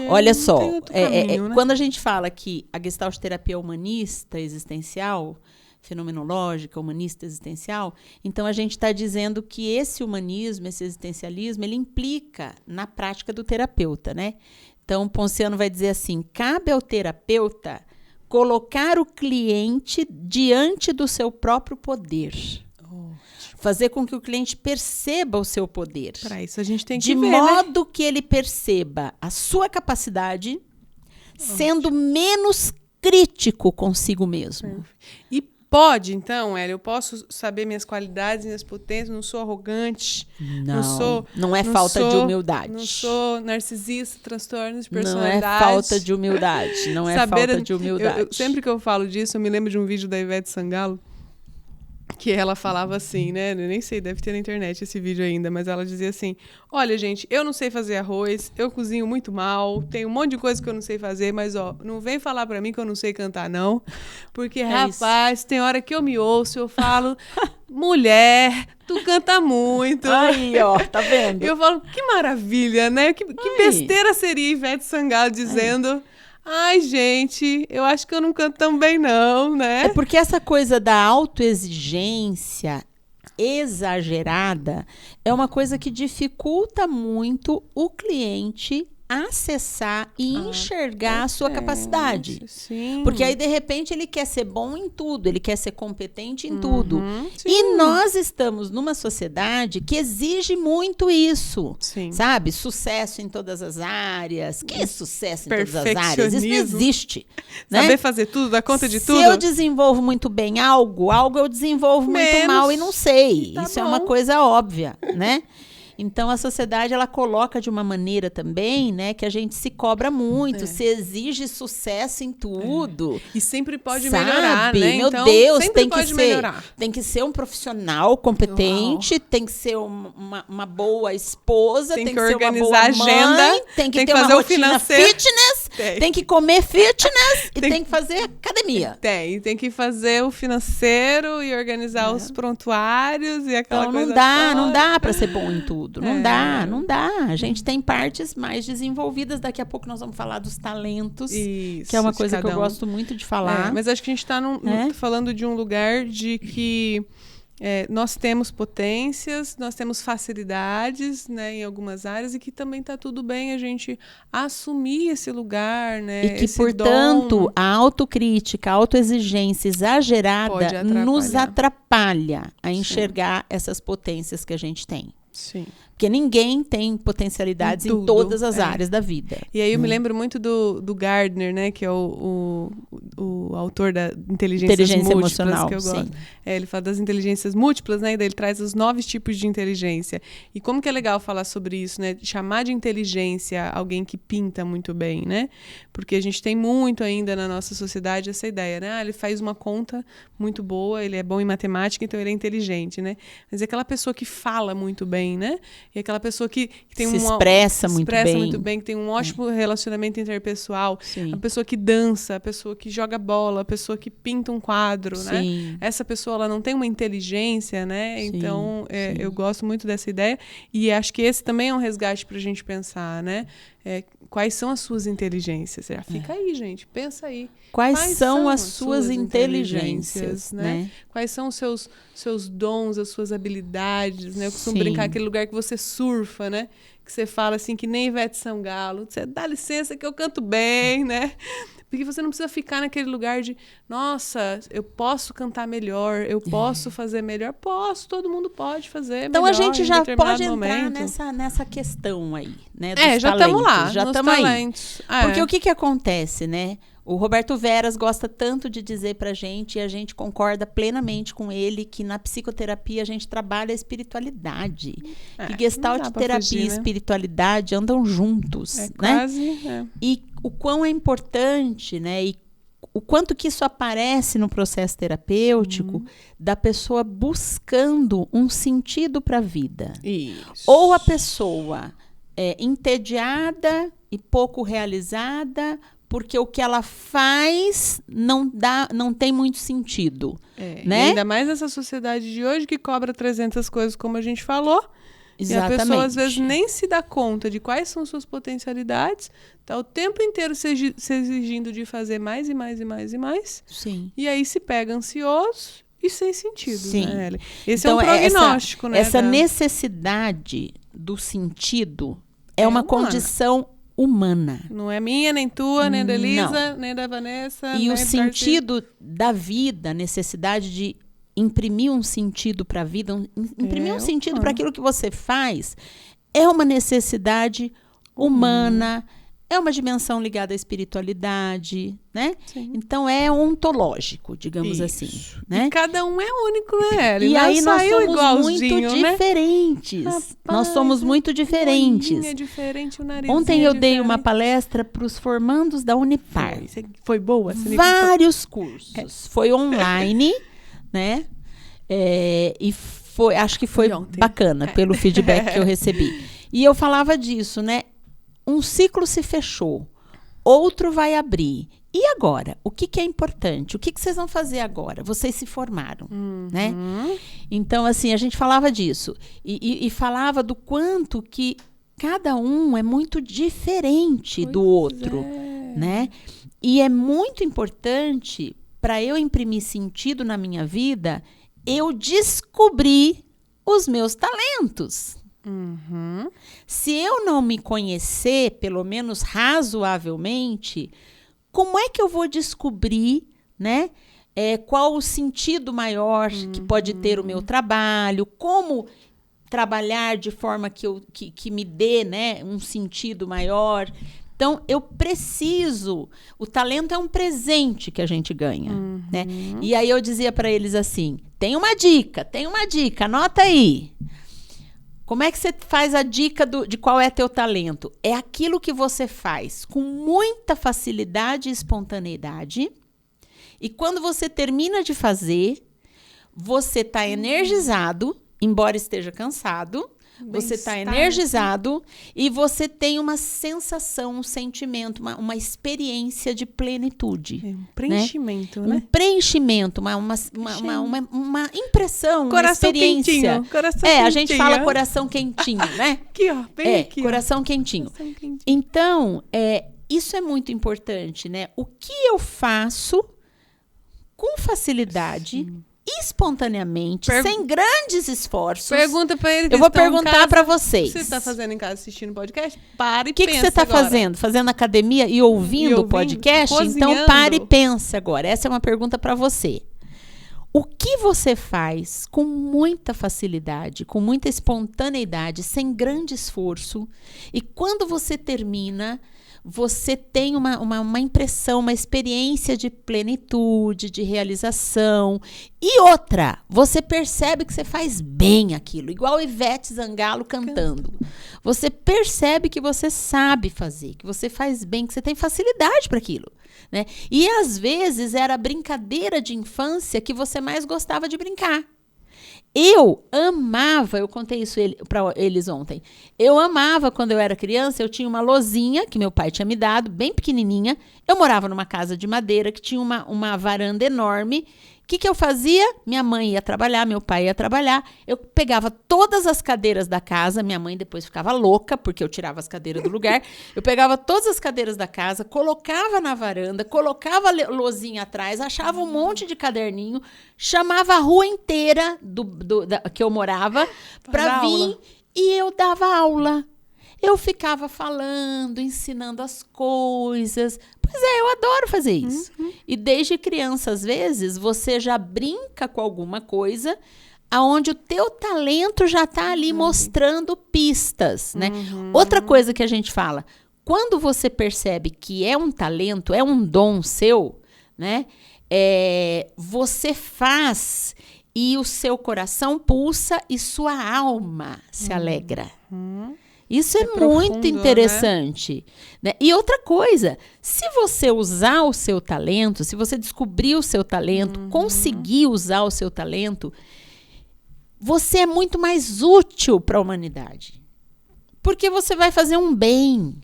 Olha só, caminho, né? Quando a gente fala que a Gestalt terapia humanista, existencial, fenomenológica, humanista existencial, então a gente está dizendo que esse humanismo, esse existencialismo, ele implica na prática do terapeuta, né? Então, Ponciano vai dizer assim, cabe ao terapeuta colocar o cliente diante do seu próprio poder. Fazer com que o cliente perceba o seu poder. Para isso a gente tem que de ver, modo né? que ele perceba a sua capacidade, sendo menos crítico consigo mesmo. E pode, então, Hélio, eu posso saber minhas qualidades, minhas potências, não sou arrogante. Não é falta de humildade. Não sou narcisista, transtornos de Não personalidade. é falta de humildade. Não é falta de humildade. Sempre que eu falo disso, eu me lembro de um vídeo da Ivete Sangalo, que ela falava assim, né? Eu nem sei, deve ter na internet esse vídeo ainda, mas ela dizia assim, olha, gente, eu não sei fazer arroz, eu cozinho muito mal, tem um monte de coisa que eu não sei fazer, mas, ó, não vem falar pra mim que eu não sei cantar, não, porque, rapaz, tem hora que eu me ouço, eu falo, mulher, tu canta muito. Aí, ó, tá vendo? Eu falo, que maravilha, né? Que besteira seria Ivete Sangalo dizendo... Ai, gente, eu acho que eu não canto tão bem, não, né? É porque essa coisa da autoexigência exagerada é uma coisa que dificulta muito o cliente acessar e enxergar a sua capacidade. Sim. Porque aí, de repente, ele quer ser bom em tudo, ele quer ser competente em tudo. Sim. E nós estamos numa sociedade que exige muito isso. Sim. Sabe? Sucesso em todas as áreas. Que sucesso em todas as áreas? Isso não existe. Saber Né? fazer tudo, dar conta de tudo. Se eu desenvolvo muito bem algo eu desenvolvo muito mal e não sei. Tá isso é bom. uma coisa óbvia, né? Então, a sociedade, ela coloca de uma maneira também, né, que a gente se cobra muito, se exige sucesso em tudo. E sempre pode sabe? melhorar, né? Meu Então, Deus, sempre pode melhorar. tem que ser um profissional competente, tem que ser uma boa esposa, tem que ser uma boa organizar a agenda, mãe, tem que ter fazer uma o rotina financeiro. fitness, tem que comer fitness e tem que fazer academia. Tem que fazer o financeiro e organizar os prontuários e aquela Então, coisa não dá para ser bom em tudo. Não dá. A gente tem partes mais desenvolvidas. Daqui a pouco nós vamos falar dos talentos, Isso, que é uma coisa que eu cada um. gosto muito de falar. Mas acho que a gente está falando de um lugar de que nós temos potências, nós temos facilidades, né, em algumas áreas e que também está tudo bem a gente assumir esse lugar, né? E que, esse portanto, dom. a autocrítica, a autoexigência exagerada nos atrapalha a enxergar essas potências que a gente tem. Sim. Porque ninguém tem potencialidades em todas as áreas da vida. E aí eu me lembro muito do Gardner, né? Que é o autor da inteligência múltiplas, emocional, que eu gosto. Ele fala das inteligências múltiplas, né? E daí ele traz os 9 tipos de inteligência. E como que é legal falar sobre isso, né? Chamar de inteligência alguém que pinta muito bem, né? Porque a gente tem muito ainda na nossa sociedade essa ideia, né? Ele faz uma conta muito boa, ele é bom em matemática, então ele é inteligente, né? Mas é aquela pessoa que fala muito bem, né? E aquela pessoa que tem se expressa muito bem, que tem um ótimo relacionamento interpessoal, Sim. a pessoa que dança, a pessoa que joga bola, a pessoa que pinta um quadro, Sim. né? Essa pessoa, ela não tem uma inteligência, né? Sim, então, eu gosto muito dessa ideia e acho que esse também é um resgate para a gente pensar, né? Quais são as suas inteligências? Fica aí, gente, pensa aí. Quais são as suas inteligências, né? Quais são os seus dons, as suas habilidades, né? Eu costumo brincar aquele lugar que você surfa, né? Que você fala assim, que nem Ivete Sangalo, você dá licença que eu canto bem, né? Porque você não precisa ficar naquele lugar de, nossa, eu posso cantar melhor, eu posso fazer melhor. Posso, todo mundo pode fazer então, melhor. Então, a gente já pode entrar momento. nessa questão aí, né? Dos já estamos lá, já estamos aí. Ah, porque o que acontece, né? O Roberto Veras gosta tanto de dizer pra gente, e a gente concorda plenamente com ele, que na psicoterapia a gente trabalha a espiritualidade. E Gestalt terapia e espiritualidade andam juntos, né? Quase, E o quão é importante, né? E o quanto que isso aparece no processo terapêutico da pessoa buscando um sentido para a vida. Isso. Ou a pessoa entediada e pouco realizada, porque o que ela faz não tem muito sentido. Né? E ainda mais nessa sociedade de hoje que cobra 300 coisas, como a gente falou, Exatamente. E a pessoa, às vezes, nem se dá conta de quais são suas potencialidades, tá o tempo inteiro se exigindo de fazer mais e mais e mais e mais. Sim. E aí se pega ansioso e sem sentido, Sim. né, Ellen? Esse Então, é um prognóstico, né? Essa necessidade do sentido é uma humana. Condição humana. Não é minha, nem tua, nem da Elisa, Não. nem da Vanessa. E nem o do sentido da vida, a necessidade de imprimir um sentido para a vida, imprimir um sentido para aquilo que você faz, é uma necessidade humana, é uma dimensão ligada à espiritualidade, né? Sim. Então é ontológico, digamos Isso. assim, né? E cada um é único, né, Ellen? E Não aí nós saiu somos muito igualzinho, né? diferentes. Rapaz, Nós somos muito diferentes. O olhinho é diferente, o narizinho Ontem eu é dei uma diferente. palestra para os formandos da Unipar. Foi boa? Você Vários cursos. Foi online, né? E foi, acho que foi ontem. bacana pelo feedback que eu recebi. E eu falava disso, né? Um ciclo se fechou, outro vai abrir. E agora? O que é importante? O que vocês vão fazer agora? Vocês se formaram, né? Então, assim, a gente falava disso. E falava do quanto que cada um é muito diferente do outro, né? E é muito importante, para eu imprimir sentido na minha vida, eu descobrir os meus talentos. Se eu não me conhecer, pelo menos razoavelmente, como é que eu vou descobrir, né, qual o sentido maior que pode ter o meu trabalho, como trabalhar de forma que me dê, né, um sentido maior. Então, eu preciso... O talento é um presente que a gente ganha, né? E aí eu dizia para eles assim, tem uma dica, anota aí. Como é que você faz a dica de qual é teu talento? É aquilo que você faz com muita facilidade e espontaneidade. E quando você termina de fazer, você está energizado, embora esteja cansado. Você está energizado e você tem uma sensação, um sentimento, uma experiência de plenitude. Um preenchimento, né? Um preenchimento, uma impressão, Coração uma experiência. Quentinho, coração quentinho. A gente fala coração quentinho, né? Aqui, ó, bem aqui. Coração quentinho. Coração quentinho. Então, isso é muito importante, né? O que eu faço com facilidade, espontaneamente, sem grandes esforços. Pergunta para ele. Eu vou perguntar para vocês. O que você está fazendo em casa assistindo podcast? Para e pensa. O que você está agora. fazendo? Fazendo academia e ouvindo o podcast? Cozinhando. Então, pare e pense agora. Essa é uma pergunta para você. O que você faz com muita facilidade, com muita espontaneidade, sem grande esforço, e quando você termina, você tem uma impressão, uma experiência de plenitude, de realização. E outra, você percebe que você faz bem aquilo, igual Ivete Sangalo cantando. Você percebe que você sabe fazer, que você faz bem, que você tem facilidade para aquilo, né? E às vezes era a brincadeira de infância que você mais gostava de brincar. Eu amava, eu contei isso para eles ontem, eu amava quando eu era criança, eu tinha uma lozinha que meu pai tinha me dado, bem pequenininha, eu morava numa casa de madeira que tinha uma varanda enorme. O que eu fazia? Minha mãe ia trabalhar, meu pai ia trabalhar, eu pegava todas as cadeiras da casa, minha mãe depois ficava louca, porque eu tirava as cadeiras do lugar, eu pegava todas as cadeiras da casa, colocava na varanda, colocava a lozinha atrás, achava um monte de caderninho, chamava a rua inteira que eu morava para vir e eu dava aula. Eu ficava falando, ensinando as coisas. Pois eu adoro fazer isso. E desde criança, às vezes, você já brinca com alguma coisa aonde o teu talento já está ali mostrando pistas, né? Outra coisa que a gente fala, quando você percebe que é um talento, é um dom seu, né? Você faz e o seu coração pulsa e sua alma se alegra. Isso é muito profundo, interessante. Né? E outra coisa, se você usar o seu talento, se você descobrir o seu talento, conseguir usar o seu talento, você é muito mais útil para a humanidade. Porque você vai fazer um bem.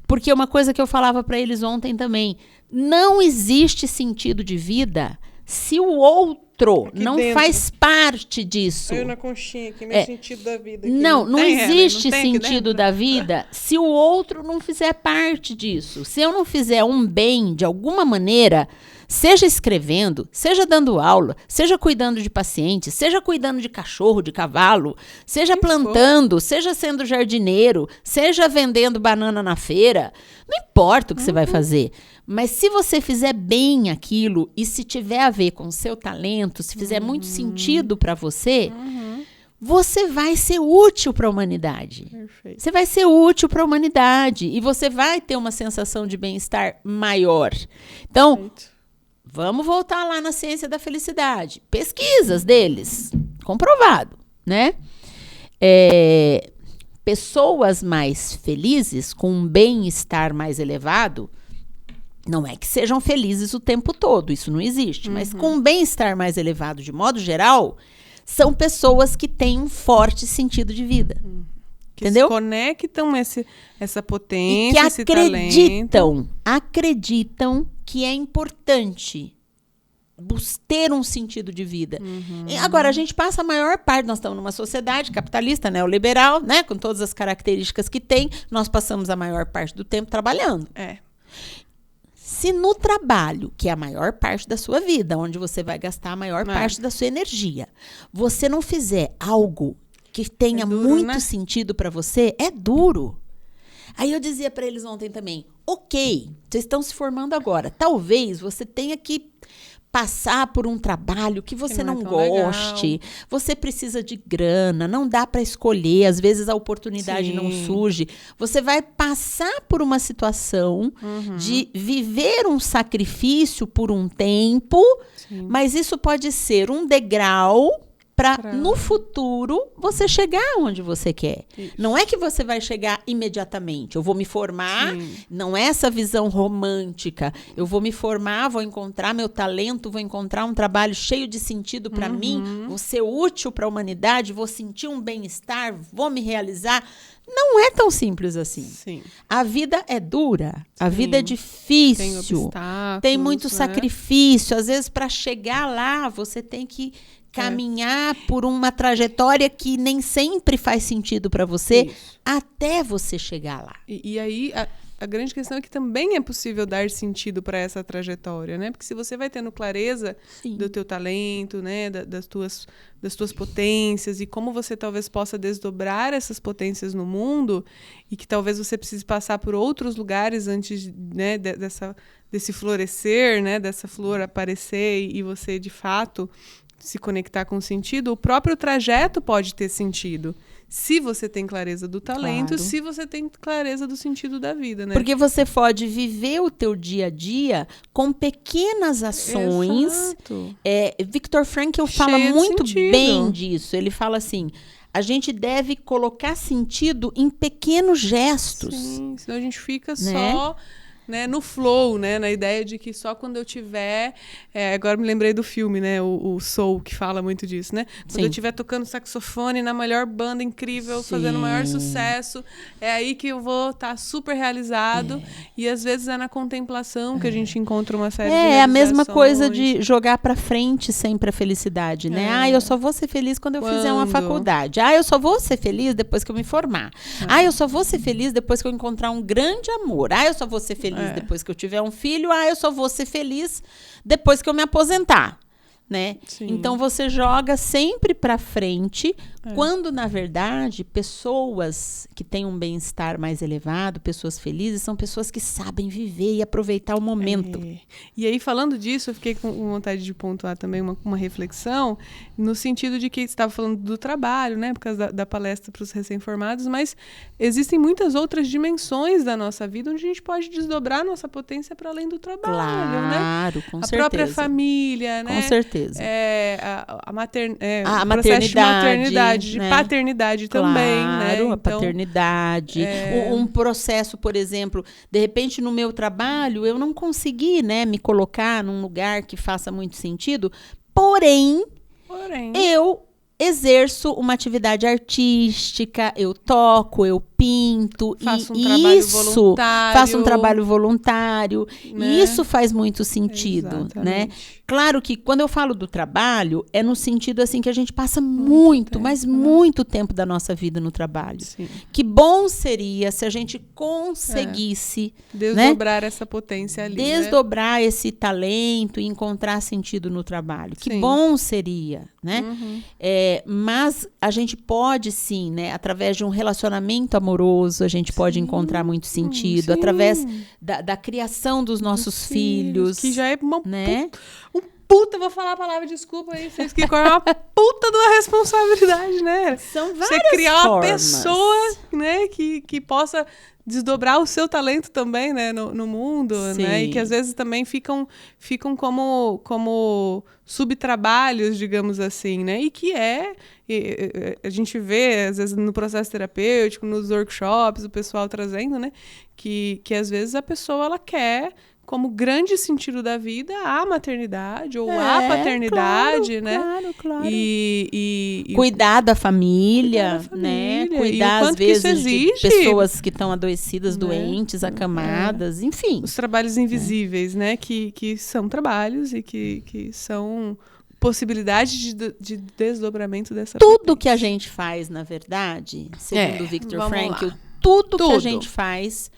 Porque uma coisa que eu falava para eles ontem também, não existe sentido de vida se o outro outro não dentro. faz parte disso. Eu na conchinha aqui, meu sentido da vida. Aqui. Não existe sentido da da vida se o outro não fizer parte disso. Se eu não fizer um bem de alguma maneira, seja escrevendo, seja dando aula, seja cuidando de pacientes, seja cuidando de cachorro, de cavalo, seja plantando, seja sendo jardineiro, seja vendendo banana na feira. Não importa o que você vai fazer. Mas se você fizer bem aquilo e se tiver a ver com o seu talento, se fizer muito sentido para você, você vai ser útil para a humanidade. Perfeito. Você vai ser útil para a humanidade e você vai ter uma sensação de bem-estar maior. Então, Perfeito. vamos voltar lá na ciência da felicidade. Pesquisas deles, comprovado, né? Pessoas mais felizes, com um bem-estar mais elevado, não é que sejam felizes o tempo todo, isso não existe, mas com um bem-estar mais elevado, de modo geral, são pessoas que têm um forte sentido de vida. Que entendeu? se conectam essa potência, E que esse talento. acreditam que é importante ter um sentido de vida. E agora, a gente passa a maior parte, nós estamos numa sociedade capitalista, neoliberal, né, com todas as características que tem, nós passamos a maior parte do tempo trabalhando. Se no trabalho, que é a maior parte da sua vida, onde você vai gastar a maior parte da sua energia, você não fizer algo que tenha duro, muito né? sentido para você, é duro. Aí eu dizia para eles ontem também, ok, vocês estão se formando agora, talvez você tenha que passar por um trabalho que você não é tão goste, legal. você precisa de grana, não dá para escolher, às vezes a oportunidade não surge. Você vai passar por uma situação de viver um sacrifício por um tempo, mas isso pode ser um degrau para no futuro você chegar onde você quer. Isso. Não é que você vai chegar imediatamente. Eu vou me formar, não é essa visão romântica. Eu vou me formar, vou encontrar meu talento, vou encontrar um trabalho cheio de sentido para mim, vou ser útil para a humanidade, vou sentir um bem-estar, vou me realizar. Não é tão simples assim. Sim. A vida é dura, a vida é difícil. Tem obstáculos, Tem muito né? sacrifício. Às vezes, para chegar lá, você tem que caminhar por uma trajetória que nem sempre faz sentido para você, até você chegar lá. E aí, a grande questão é que também é possível dar sentido para essa trajetória, né? Porque se você vai tendo clareza do teu talento, né? Das tuas potências e como você talvez possa desdobrar essas potências no mundo e que talvez você precise passar por outros lugares antes, né? Desse florescer, né? Dessa flor aparecer e você, de fato, se conectar com sentido, o próprio trajeto pode ter sentido. Se você tem clareza do talento, se você tem clareza do sentido da vida, né? Porque você pode viver o teu dia a dia com pequenas ações. Exato. Victor Frankl fala Cheia de muito sentido. bem disso. Ele fala assim, a gente deve colocar sentido em pequenos gestos. Sim, senão a gente fica Né? só... Né, no flow, né, na ideia de que só quando eu tiver... agora me lembrei do filme, né, o Soul, que fala muito disso, né? Quando eu estiver tocando saxofone na melhor banda incrível, fazendo o maior sucesso, é aí que eu vou estar super realizado. E às vezes é na contemplação que a gente encontra uma série de É a mesma coisa realizações. de jogar pra frente sempre a felicidade, né? Eu só vou ser feliz quando eu fizer uma Quando? faculdade. Eu só vou ser feliz depois que eu me formar. Eu só vou ser feliz depois que eu encontrar um grande amor. Eu só vou ser feliz depois que eu tiver um filho. Eu só vou ser feliz depois que eu me aposentar, né? Sim. Então você joga sempre para frente, quando na verdade pessoas que têm um bem-estar mais elevado, pessoas felizes, são pessoas que sabem viver e aproveitar o momento. E aí, falando disso, eu fiquei com vontade de pontuar também uma reflexão, no sentido de que você estava falando do trabalho, né, por causa da palestra para os recém-formados, mas existem muitas outras dimensões da nossa vida onde a gente pode desdobrar a nossa potência para além do trabalho, né? Claro, com certeza. A própria família, né? Com certeza. A maternidade. A processo de maternidade, de né? paternidade também, né? Claro, a Então, paternidade. Um processo, por exemplo, de repente no meu trabalho eu não consegui, né, me colocar num lugar que faça muito sentido, porém eu exerço uma atividade artística, eu toco, eu pinto. Faço e um trabalho isso, voluntário. faço um trabalho voluntário. Né? E isso faz muito sentido, né? Exatamente. Claro que quando eu falo do trabalho, é no sentido assim que a gente passa muito, tempo, mas né? muito tempo da nossa vida no trabalho. Sim. Que bom seria se a gente conseguisse Desdobrar essa potência ali, né? desdobrar esse talento e encontrar sentido no trabalho. Que Sim. bom seria, né? Uhum. Mas a gente pode sim, né? Através de um relacionamento amoroso, a gente pode encontrar muito sentido. sim. Através da criação dos nossos filhos. Que já é uma né? puta, vou falar a palavra, desculpa aí, vocês que correm, uma puta de uma responsabilidade, né? São várias Você criar uma formas. pessoa, né, que possa desdobrar o seu talento também, né, no mundo, Sim. né, e que às vezes também ficam como subtrabalhos, digamos assim, né, e que a gente vê, às vezes, no processo terapêutico, nos workshops, o pessoal trazendo, né, que às vezes a pessoa, ela quer como grande sentido da vida a maternidade ou a paternidade, claro, né? Claro. E cuidar da família, cuidar da né? família. Cuidar, E o às quanto que isso vezes, de exige, pessoas que estão adoecidas, né? doentes, acamadas, enfim. Os trabalhos invisíveis, né? Que são trabalhos e que são possibilidades de desdobramento dessa Tudo potência. que a gente faz, na verdade, segundo Viktor vamos Frankl, lá. tudo que a Tudo. gente faz,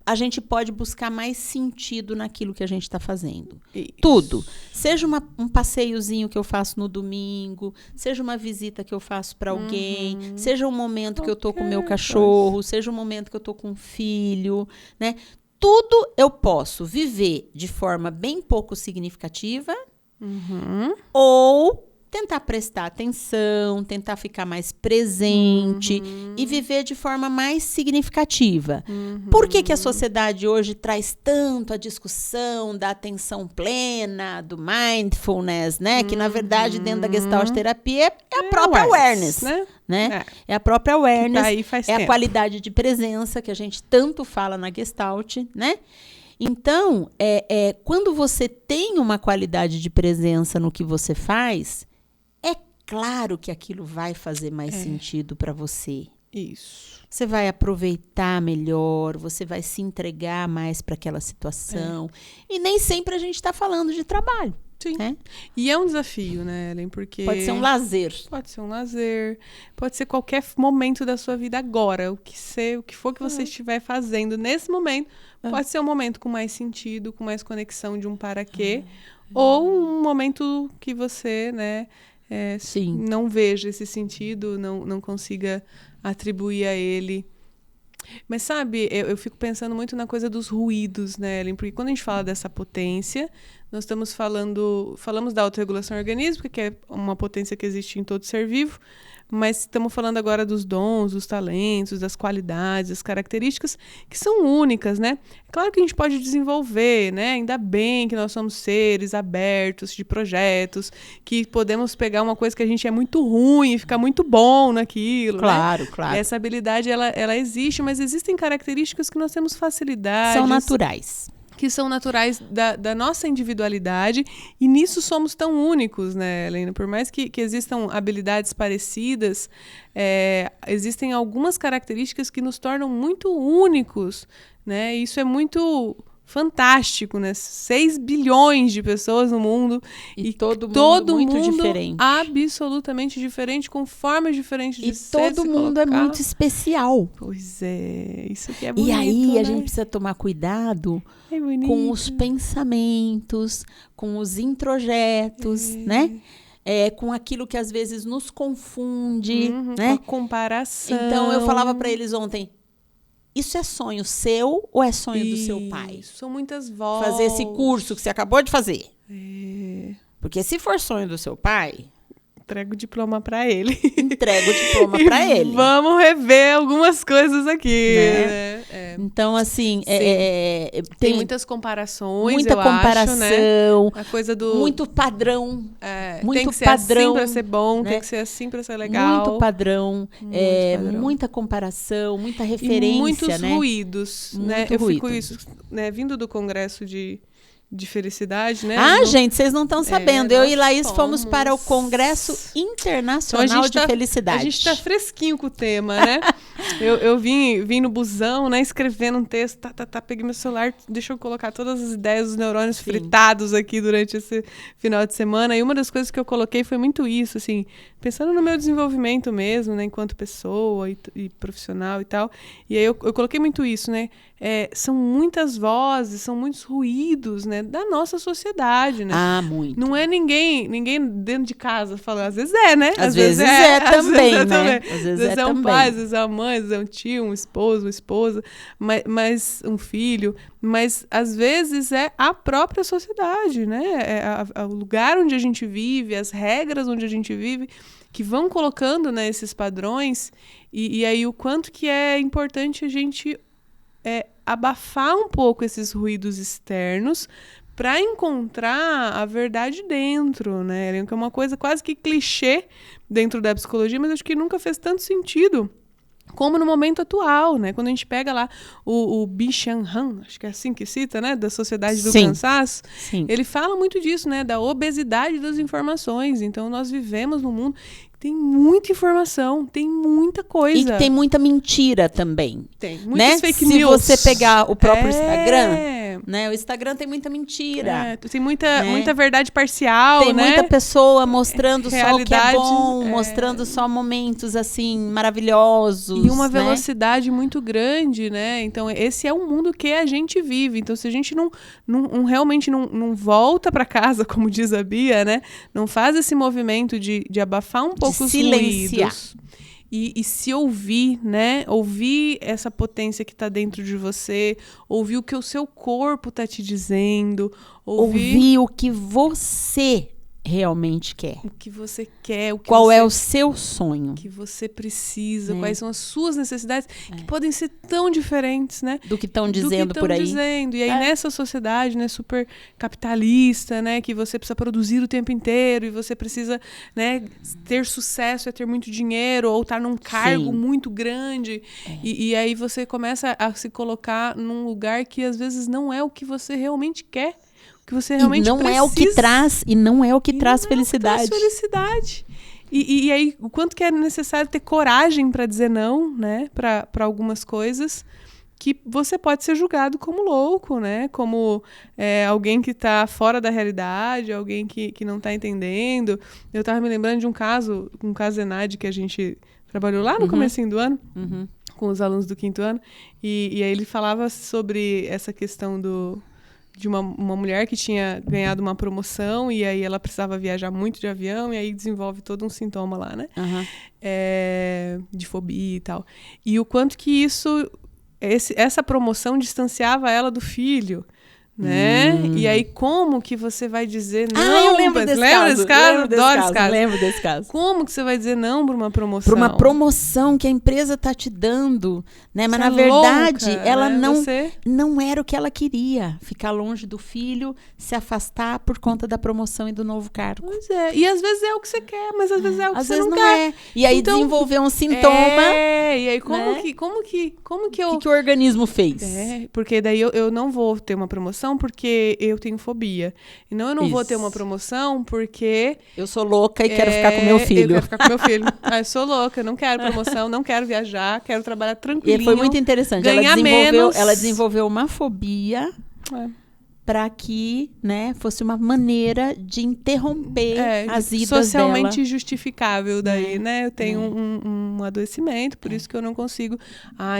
a gente pode buscar mais sentido naquilo que a gente está fazendo. Isso. Tudo. Seja um passeiozinho que eu faço no domingo, seja uma visita que eu faço para alguém, seja um momento que eu tô com o meu cachorro, seja um momento que eu tô com um filho, né? Tudo eu posso viver de forma bem pouco significativa ou tentar prestar atenção, tentar ficar mais presente e viver de forma mais significativa. Por que a sociedade hoje traz tanto a discussão da atenção plena, do mindfulness, né? Que, na verdade, dentro da Gestalt terapia é a própria awareness, né? É a própria awareness, tá aí faz é tempo. a qualidade de presença que a gente tanto fala na Gestalt, né? Então, quando você tem uma qualidade de presença no que você faz, claro que aquilo vai fazer mais sentido para você. Isso. Você vai aproveitar melhor, você vai se entregar mais para aquela situação. E nem sempre a gente está falando de trabalho. Sim. Né? E é um desafio, né, Ellen? Porque pode ser um lazer. Pode ser um lazer. Pode ser qualquer momento da sua vida agora. O que for que você estiver fazendo nesse momento, pode ser um momento com mais sentido, com mais conexão de um para quê. Ou um momento que você, né, não veja esse sentido, não consiga atribuir a ele. Mas, sabe, eu fico pensando muito na coisa dos ruídos, né, Ellen? Porque quando a gente fala dessa potência, nós falamos da autorregulação orgânica, que é uma potência que existe em todo ser vivo, mas estamos falando agora dos dons, dos talentos, das qualidades, das características que são únicas, né? É claro que a gente pode desenvolver, né? Ainda bem que nós somos seres abertos de projetos, que podemos pegar uma coisa que a gente é muito ruim e ficar muito bom naquilo, Claro, né? claro. Essa habilidade, ela existe, mas existem características que nós temos facilidade. São naturais. Que são naturais da nossa individualidade, e nisso somos tão únicos, né, Helena? Por mais que existam habilidades parecidas, existem algumas características que nos tornam muito únicos, né? E isso é muito fantástico, né? 6 bilhões de pessoas no mundo e todo mundo muito diferente, absolutamente diferente, com formas diferentes de ser. E todo mundo é muito especial. Pois é, isso que é bonito. E aí, né? A gente precisa tomar cuidado com os pensamentos, com os introjetos, né? Com aquilo que às vezes nos confunde, né? Com a comparação. Então, eu falava para eles ontem, isso é sonho seu ou é sonho do seu pai? São muitas vozes. Fazer esse curso que você acabou de fazer. Porque se for sonho do seu pai... Entrega o diploma para ele. Entrega o diploma para ele. Vamos rever algumas coisas aqui. Né? Então, assim... tem muitas comparações, muita comparação. Acho, né? A coisa do... Muito padrão. Muito tem que ser padrão, assim para ser bom, né? Tem que ser assim para ser legal. Muito padrão. Muita comparação, muita referência, e muitos né? ruídos. Né? Eu fico isso, né? Vindo do congresso de de felicidade, né? Gente, vocês não estão sabendo. Eu e Laís fomos para o Congresso Internacional então de Felicidade. A gente tá fresquinho com o tema, né? eu vim no busão, né, escrevendo um texto, peguei meu celular, deixa eu colocar todas as ideias, os neurônios fritados aqui durante esse final de semana. E uma das coisas que eu coloquei foi muito isso, assim, pensando no meu desenvolvimento mesmo, né, enquanto pessoa e profissional e tal. E aí eu coloquei muito isso, né? São muitas vozes, são muitos ruídos, né, da nossa sociedade, né? Muito. Não é ninguém dentro de casa falando. Às vezes é, né? Às vezes é também, né? Às vezes é um pai, às vezes é uma mãe, às vezes é um tio, um esposo, uma esposa, mas um filho. Mas às vezes é a própria sociedade, né? É o lugar onde a gente vive, as regras onde a gente vive, que vão colocando, né, esses padrões. E aí o quanto que é importante a gente abafar um pouco esses ruídos externos para encontrar a verdade dentro, né? Que é uma coisa quase que clichê dentro da psicologia, mas acho que nunca fez tanto sentido como no momento atual, né? Quando a gente pega lá o Bichan Han, acho que é assim que cita, né? Da Sociedade do Cansaço, ele fala muito disso, né? Da obesidade das informações. Então, nós vivemos num mundo que tem muita informação, tem muita coisa. E que tem muita mentira também. Tem muitas fake news. Se você pegar o próprio Instagram, né? O Instagram tem muita mentira. Tem muita verdade parcial, tem né? muita pessoa mostrando só o que é bom, mostrando só momentos, assim, maravilhosos. E uma velocidade muito grande, né? Então, esse é o mundo que a gente vive. Então, se a gente realmente não volta para casa, como diz a Bia, né? Não faz esse movimento de abafar um pouco os ruídos. E se ouvir, né? Ouvir essa potência que está dentro de você, ouvir o que o seu corpo está te dizendo, ouvir o que você realmente quer. O que você quer, qual é o seu sonho. O que você precisa, quais são as suas necessidades, que podem ser tão diferentes, né? Do que estão dizendo por aí. E aí nessa sociedade, né, super capitalista, né, que você precisa produzir o tempo inteiro e você precisa, né, ter sucesso, ter muito dinheiro ou estar num cargo muito grande. E aí você começa a se colocar num lugar que às vezes não é o que você realmente quer. Que você realmente não precisa. É o que traz e não é o que traz felicidade. E aí o quanto que é necessário ter coragem para dizer não, né, para algumas coisas que você pode ser julgado como louco, né, como alguém que está fora da realidade, alguém que não está entendendo. Eu estava me lembrando de um caso ENAD que a gente trabalhou lá no comecinho do ano. Com os alunos do 5º ano e aí ele falava sobre essa questão de uma mulher que tinha ganhado uma promoção e aí ela precisava viajar muito de avião e aí desenvolve todo um sintoma lá, né? De fobia e tal. E o quanto que essa promoção distanciava ela do filho, né? E aí como que você vai dizer não? Eu lembro desse caso. Adoro esse caso. Lembro desse caso. Como que você vai dizer não para uma promoção? Para uma promoção que a empresa tá te dando, né? Mas na verdade, louca, ela né? não era o que ela queria. Ficar longe do filho, se afastar por conta da promoção e do novo cargo. Pois é. E às vezes é o que você quer, mas às vezes é o que você não quer. E aí então, desenvolveu um sintoma. E aí como que eu... O que o organismo fez? Porque daí eu não vou ter uma promoção porque eu tenho fobia. E não, eu não vou ter uma promoção porque... Eu sou louca e quero ficar com meu filho. Eu quero ficar com meu filho. Eu sou louca, eu não quero promoção, não quero viajar, quero trabalhar tranquilinho. E foi muito interessante. Ganhar menos. Ela desenvolveu uma fobia para que, né, fosse uma maneira de interromper as idas socialmente dela. Justificável daí, né? Eu tenho um adoecimento, por isso que eu não consigo.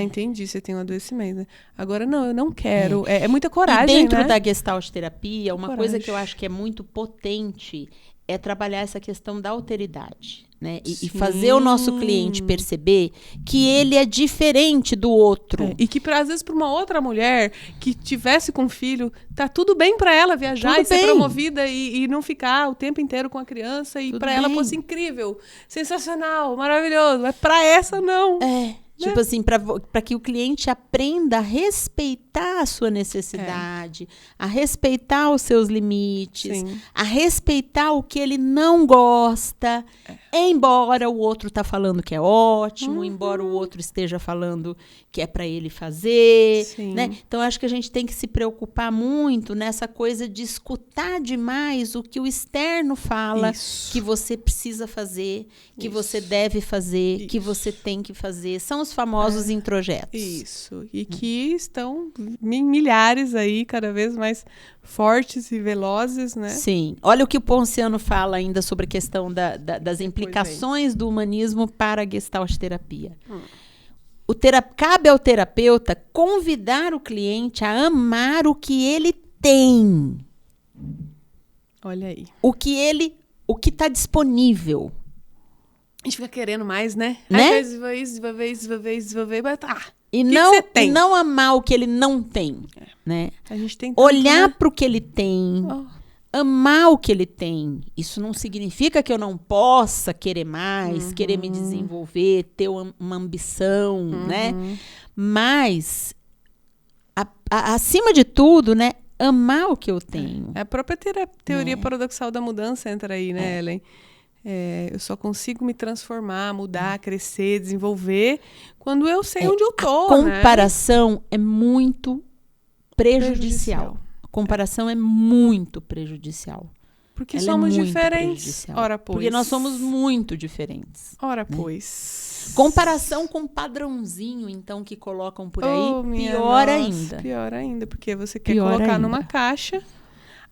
Entendi, você tem um adoecimento. Né? Agora, não, eu não quero. É muita coragem, e dentro né? da Gestalt terapia, uma coisa que eu acho que é muito potente é trabalhar essa questão da alteridade. Né? E fazer o nosso cliente perceber que ele é diferente do outro. E que, às vezes, para uma outra mulher que tivesse com um filho, tá tudo bem para ela viajar e ser promovida e não ficar o tempo inteiro com a criança. E para ela fosse incrível, sensacional, maravilhoso. Mas para essa, não. Tipo assim, para que o cliente aprenda a respeitar a sua necessidade, a respeitar os seus limites, Sim. a respeitar o que ele não gosta, embora o outro tá falando que é ótimo, embora o outro esteja falando que é para ele fazer, Sim. né? Então, acho que a gente tem que se preocupar muito nessa coisa de escutar demais o que o externo fala Isso. que você precisa fazer, que você deve fazer, que você tem que fazer. São os famosos introjetos. Isso. E que estão milhares aí, cada vez mais fortes e velozes, né? Sim. Olha o que o Ponciano fala ainda sobre a questão das implicações do humanismo para a Gestalt terapia. Cabe ao terapeuta convidar o cliente a amar o que ele tem. Olha aí. O que está disponível. A gente fica querendo mais, né? Né? Desenvolver, mas tá. E que você tem? não amar o que ele não tem. Né? A gente tem tanto, Olhar né? para o que ele tem. Oh. Amar o que ele tem. Isso não significa que eu não possa querer mais, querer me desenvolver, ter uma ambição, né? Mas, acima de tudo, né? Amar o que eu tenho. A própria teoria paradoxal da mudança entra aí, né, Ellen? Eu só consigo me transformar, mudar, crescer, desenvolver quando eu sei onde eu tô, A comparação é muito prejudicial. A comparação é muito prejudicial. Porque Ela somos é muito diferentes. prejudicial. Ora, pois. Porque nós somos muito diferentes. Ora, pois. Comparação com padrãozinho, então, que colocam por aí, Pior ainda. Pior ainda, porque você quer Pior colocar ainda. numa caixa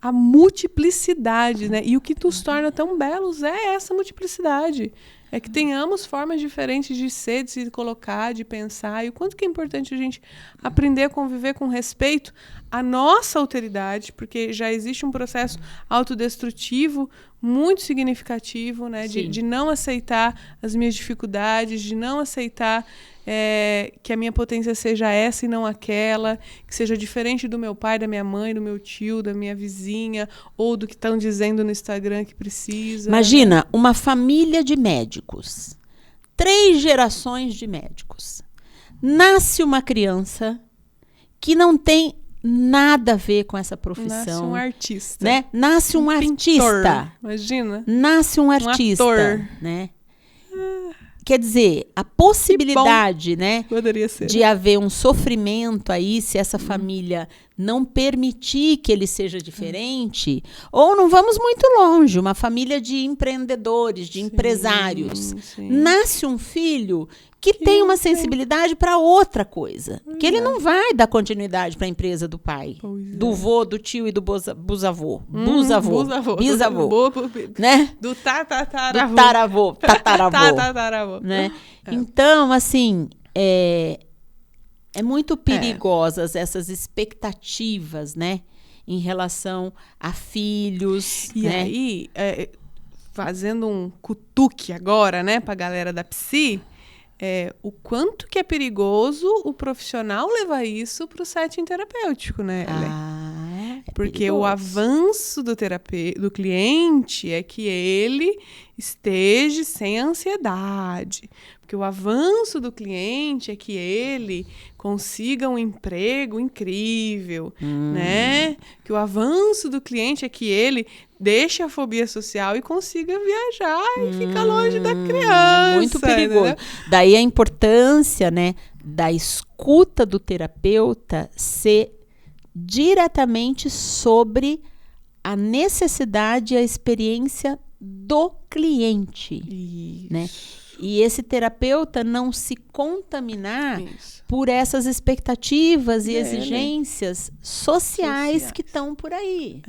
a multiplicidade, né? E o que nos torna tão belos é essa multiplicidade. É que tenhamos formas diferentes de ser, de se colocar, de pensar. E o quanto que é importante a gente aprender a conviver com respeito à nossa alteridade, porque já existe um processo autodestrutivo muito significativo, né? De não aceitar as minhas dificuldades, de não aceitar que a minha potência seja essa e não aquela, que seja diferente do meu pai, da minha mãe, do meu tio, da minha vizinha, ou do que estão dizendo no Instagram que precisa. Imagina uma família de médicos, 3 gerações de médicos. Nasce uma criança que não tem nada a ver com essa profissão. Nasce um artista. Né? Nasce um pintor, artista. imagina. Nasce um artista. Ator. Né? Quer dizer, a possibilidade, né, Poderia ser. de haver um sofrimento aí, se essa família não permitir que ele seja diferente, ou não vamos muito longe, uma família de empreendedores, de empresários. Sim. Nasce um filho que tem uma sensibilidade para outra coisa. Que ele não vai dar continuidade para a empresa do pai, do vô, do tio e do bisavô. Né? Do tataravô. Tataravô. Né? Então, assim, é muito perigosas essas expectativas, né? Em relação a filhos. E né? aí, fazendo um cutuque agora, né, pra galera da psi, o quanto que é perigoso o profissional levar isso pro setting terapêutico, né, Ellen? Porque perigoso. o avanço do cliente é que ele esteja sem ansiedade. Porque o avanço do cliente é que ele consiga um emprego incrível, né? Que o avanço do cliente é que ele deixe a fobia social e consiga viajar e ficar longe da criança. Muito perigoso. Entendeu? Daí a importância, né, da escuta do terapeuta ser diretamente sobre a necessidade e a experiência do cliente. Isso. Né? E esse terapeuta não se contaminar por essas expectativas e exigências sociais que estão por aí.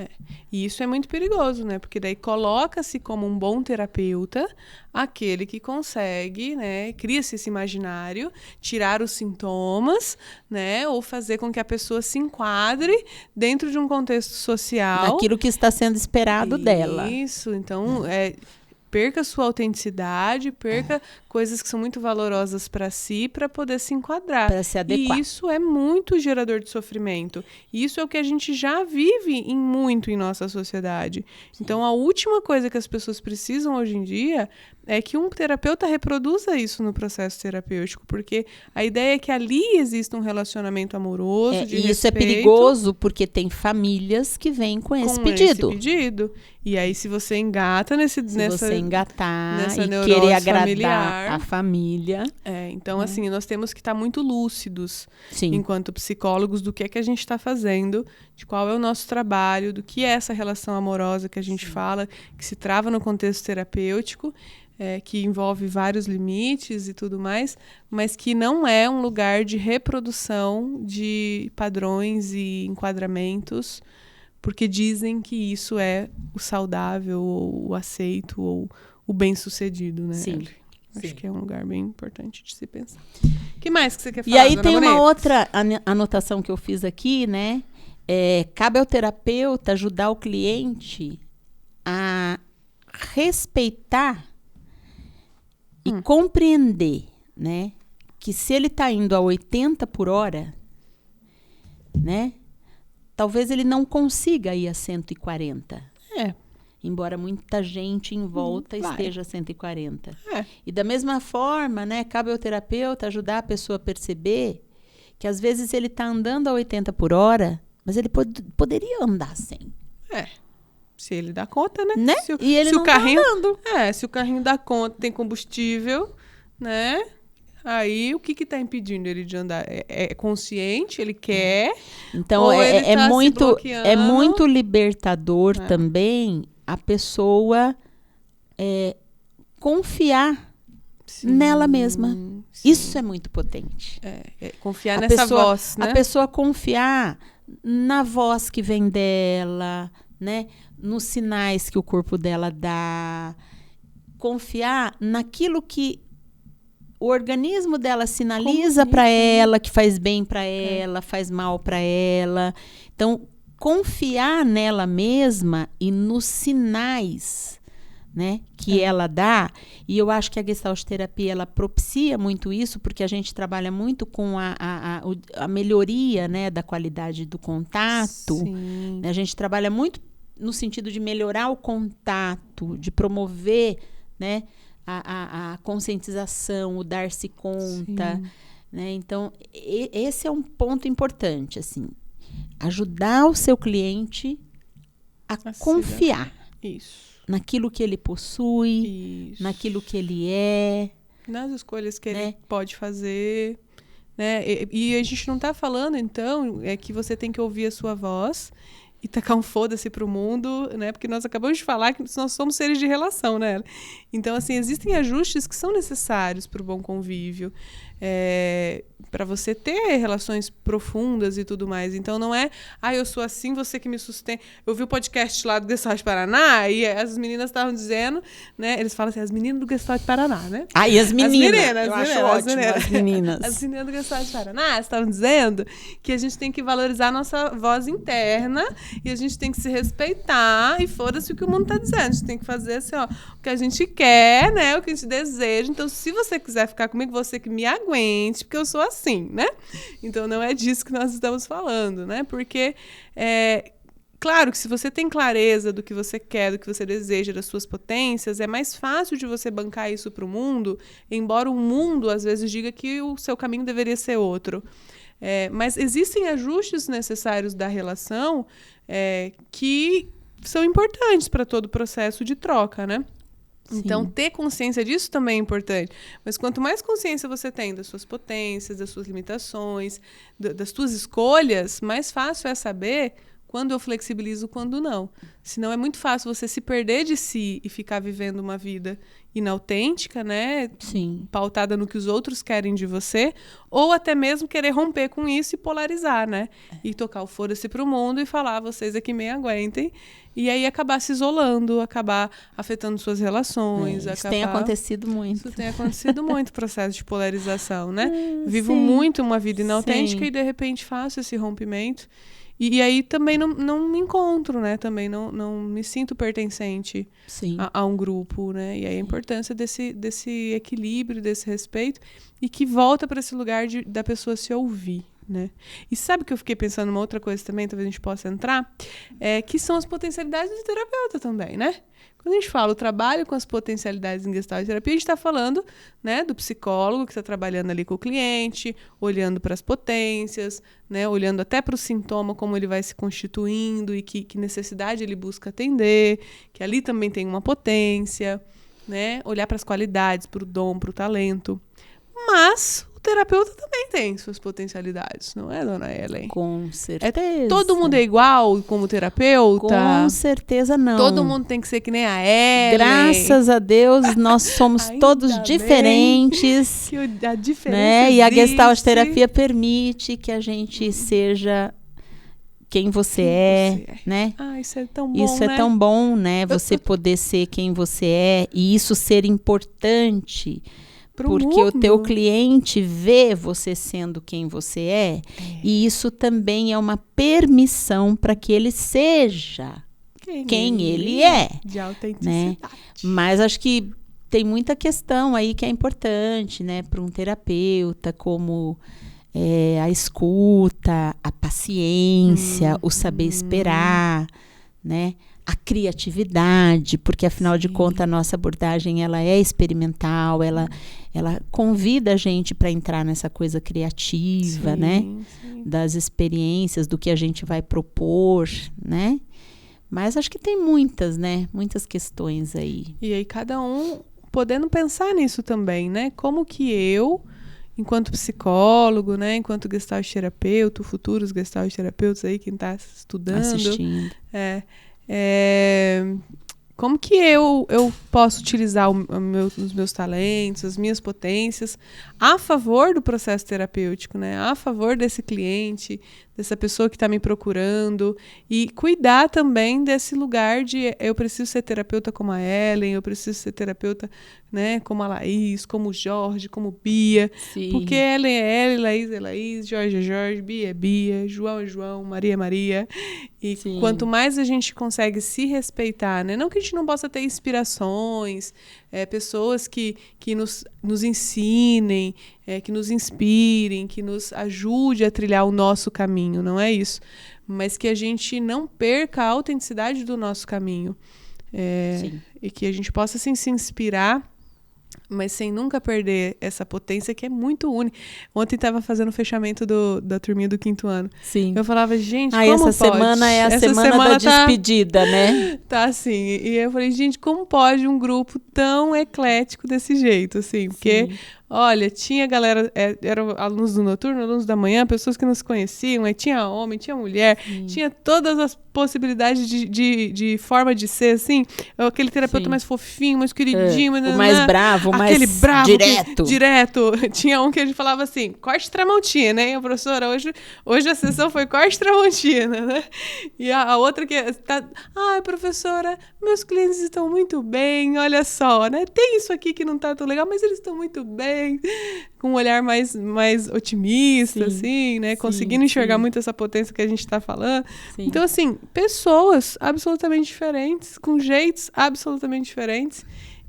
E isso é muito perigoso, né? Porque daí coloca-se como um bom terapeuta aquele que consegue, né? Cria-se esse imaginário, tirar os sintomas, né? Ou fazer com que a pessoa se enquadre dentro de um contexto social. Naquilo que está sendo esperado dela. Isso, então perca sua autenticidade, perca coisas que são muito valorosas para si, para poder se enquadrar. Para se adequar. E isso é muito gerador de sofrimento. E isso é o que a gente já vive muito em nossa sociedade. Sim. Então, a última coisa que as pessoas precisam hoje em dia é que um terapeuta reproduza isso no processo terapêutico, porque a ideia é que ali exista um relacionamento amoroso, de e isso respeito, é perigoso, porque tem famílias que vêm com esse pedido. E aí, se você engata você engatar nessa e querer agradar familiar, a família. Então, assim, nós temos que estar muito lúcidos, Sim. enquanto psicólogos, do que é que a gente está fazendo, de qual é o nosso trabalho, do que é essa relação amorosa que a gente fala, que se trava no contexto terapêutico, que envolve vários limites e tudo mais, mas que não é um lugar de reprodução de padrões e enquadramentos, porque dizem que isso é o saudável, ou o aceito, ou o bem-sucedido, né? Sim. Acho que é um lugar bem importante de se pensar. O que mais que você quer falar, E aí Dona tem Moreira? uma outra anotação que eu fiz aqui, né? Cabe ao terapeuta ajudar o cliente a respeitar e compreender, né? Que se ele está indo a 80 por hora, né? Talvez ele não consiga ir a 140. Embora muita gente em volta esteja a 140. E da mesma forma, né? Cabe ao terapeuta ajudar a pessoa a perceber que às vezes ele está andando a 80 por hora, mas ele poderia andar a 100. Se ele dá conta, né? E ele se não o carrinho, tá andando. Se o carrinho dá conta, tem combustível, né? Aí, o que está impedindo ele de andar? É consciente, ele quer? Então, ou ele tá é muito libertador também a pessoa confiar nela mesma. Sim. Isso é muito potente. Confiar nessa voz, né? A pessoa confiar na voz que vem dela, né? Nos sinais que o corpo dela dá. Confiar naquilo que o organismo dela sinaliza para ela, que faz bem para ela, faz mal para ela. Então, confiar nela mesma e nos sinais, né, que ela dá. E eu acho que a Gestalt terapia ela propicia muito isso, porque a gente trabalha muito com a melhoria, né, da qualidade do contato. Sim. A gente trabalha muito no sentido de melhorar o contato, de promover, né, a conscientização, o dar-se conta, né? Então, esse é um ponto importante, assim, ajudar o seu cliente a confiar naquilo que ele possui, naquilo que ele é, nas escolhas que ele pode fazer, né? E a gente não está falando, então, que você tem que ouvir a sua voz e tacar um foda-se pro mundo, né? Porque nós acabamos de falar que nós somos seres de relação, né? Então, assim, existem ajustes que são necessários para o bom convívio, para você ter relações profundas e tudo mais. Então, não é, eu sou assim, você que me sustenta. Eu vi o podcast lá do Gestalt Paraná e as meninas estavam dizendo, né? Eles falam assim, as meninas do Gestalt Paraná, né? E as meninas. Eu acho ótimo, as meninas. As meninas do Gestalt Paraná estavam dizendo que a gente tem que valorizar a nossa voz interna e a gente tem que se respeitar e foda-se o que o mundo tá dizendo. A gente tem que fazer assim, o que a gente quer, né? O que a gente deseja. Então, se você quiser ficar comigo, você que me aguente, porque eu sou assim, né? Então, não é disso que nós estamos falando, né? Porque, claro que se você tem clareza do que você quer, do que você deseja, das suas potências, é mais fácil de você bancar isso para o mundo, embora o mundo, às vezes, diga que o seu caminho deveria ser outro. Mas existem ajustes necessários da relação que são importantes para todo o processo de troca, né? Sim. Então, ter consciência disso também é importante. Mas quanto mais consciência você tem das suas potências, das suas limitações, das suas escolhas, mais fácil é saber quando eu flexibilizo, quando não. Senão é muito fácil você se perder de si e ficar vivendo uma vida inautêntica, né? Sim. Pautada no que os outros querem de você, ou até mesmo querer romper com isso e polarizar, né? E tocar o foda-se pro mundo e falar, vocês aqui me aguentem. E aí acabar se isolando, acabar afetando suas relações. Isso tem acontecido muito. Isso tem acontecido muito, processo de polarização, né? Vivo muito uma vida inautêntica e de repente faço esse rompimento. E aí também não me encontro, né? Também não me sinto pertencente a um grupo, né? E aí a importância desse equilíbrio, desse respeito, e que volta para esse lugar da pessoa se ouvir, né? E sabe que eu fiquei pensando numa outra coisa também, talvez a gente possa entrar, que são as potencialidades do terapeuta também, né? Quando a gente fala o trabalho com as potencialidades em Gestalt terapia, a gente está falando, né, do psicólogo que está trabalhando ali com o cliente, olhando para as potências, né, olhando até para o sintoma, como ele vai se constituindo e que necessidade ele busca atender, que ali também tem uma potência, né, olhar para as qualidades, para o dom, para o talento. Mas o terapeuta também tem suas potencialidades, não é, dona Ellen? Com certeza. Todo mundo é igual como terapeuta? Com certeza não. Todo mundo tem que ser que nem a Ellen? Graças a Deus, nós somos todos diferentes. Que a diferença né? E a existe. Gestalt terapia permite que a gente seja quem você é, né? Isso é tão bom, Isso né? é tão bom, né? Você poder ser quem você é e isso ser importante. Porque o teu cliente vê você sendo quem você é. E isso também é uma permissão para que ele seja quem ele é. De autenticidade. Né? Mas acho que tem muita questão aí que é importante, né, para um terapeuta, como a escuta, a paciência, o saber esperar, né? A criatividade, porque afinal de contas a nossa abordagem ela é experimental, ela convida a gente para entrar nessa coisa criativa, né? Das experiências, do que a gente vai propor, né? Mas acho que tem muitas, né? Muitas questões aí. E aí cada um podendo pensar nisso também, né? Como que eu, enquanto psicólogo, né? Enquanto gestalt terapeuta, futuros gestalt terapeutas aí, quem está estudando, assistindo. Como que eu posso utilizar os meus talentos, as minhas potências a favor do processo terapêutico, né? A favor desse cliente, dessa pessoa que está me procurando, e cuidar também desse lugar de eu preciso ser terapeuta como a Ellen, eu preciso ser terapeuta, né, como a Laís, como o Jorge, como Bia. Sim. Porque Ellen é Ellen, Laís é Laís, Jorge é Jorge, Bia é Bia, João é João, Maria é Maria. E quanto mais a gente consegue se respeitar, né? Não que a gente não possa ter inspirações, pessoas que nos ensinem, que nos inspirem, que nos ajude a trilhar o nosso caminho, não é isso. Mas que a gente não perca a autenticidade do nosso caminho. E que a gente possa assim, se inspirar, mas sem nunca perder essa potência que é muito única. Ontem estava fazendo o fechamento da turminha do 5º ano. Sim. Eu falava, gente, como essa pode? semana é a semana da despedida, né? Tá assim. E eu falei, gente, como pode um grupo tão eclético desse jeito, assim? Porque, olha, tinha galera, eram alunos do noturno, alunos da manhã, pessoas que não se conheciam, aí tinha homem, tinha mulher, tinha todas as possibilidades de forma de ser, assim, aquele terapeuta mais fofinho, mais queridinho, o mais bravo, aquele mais bravo, direto. Direto. Tinha um que a gente falava assim, corte Tramontina, hein, professora? Hoje a sessão foi corte Tramontina, né? E a outra que tá, ai, professora, meus clientes estão muito bem, olha só, né? Tem isso aqui que não tá tão legal, mas eles estão muito bem, com um olhar mais otimista, assim, né? Conseguindo enxergar muito essa potência que a gente tá falando. Sim. Então, assim, pessoas absolutamente diferentes, com jeitos absolutamente diferentes,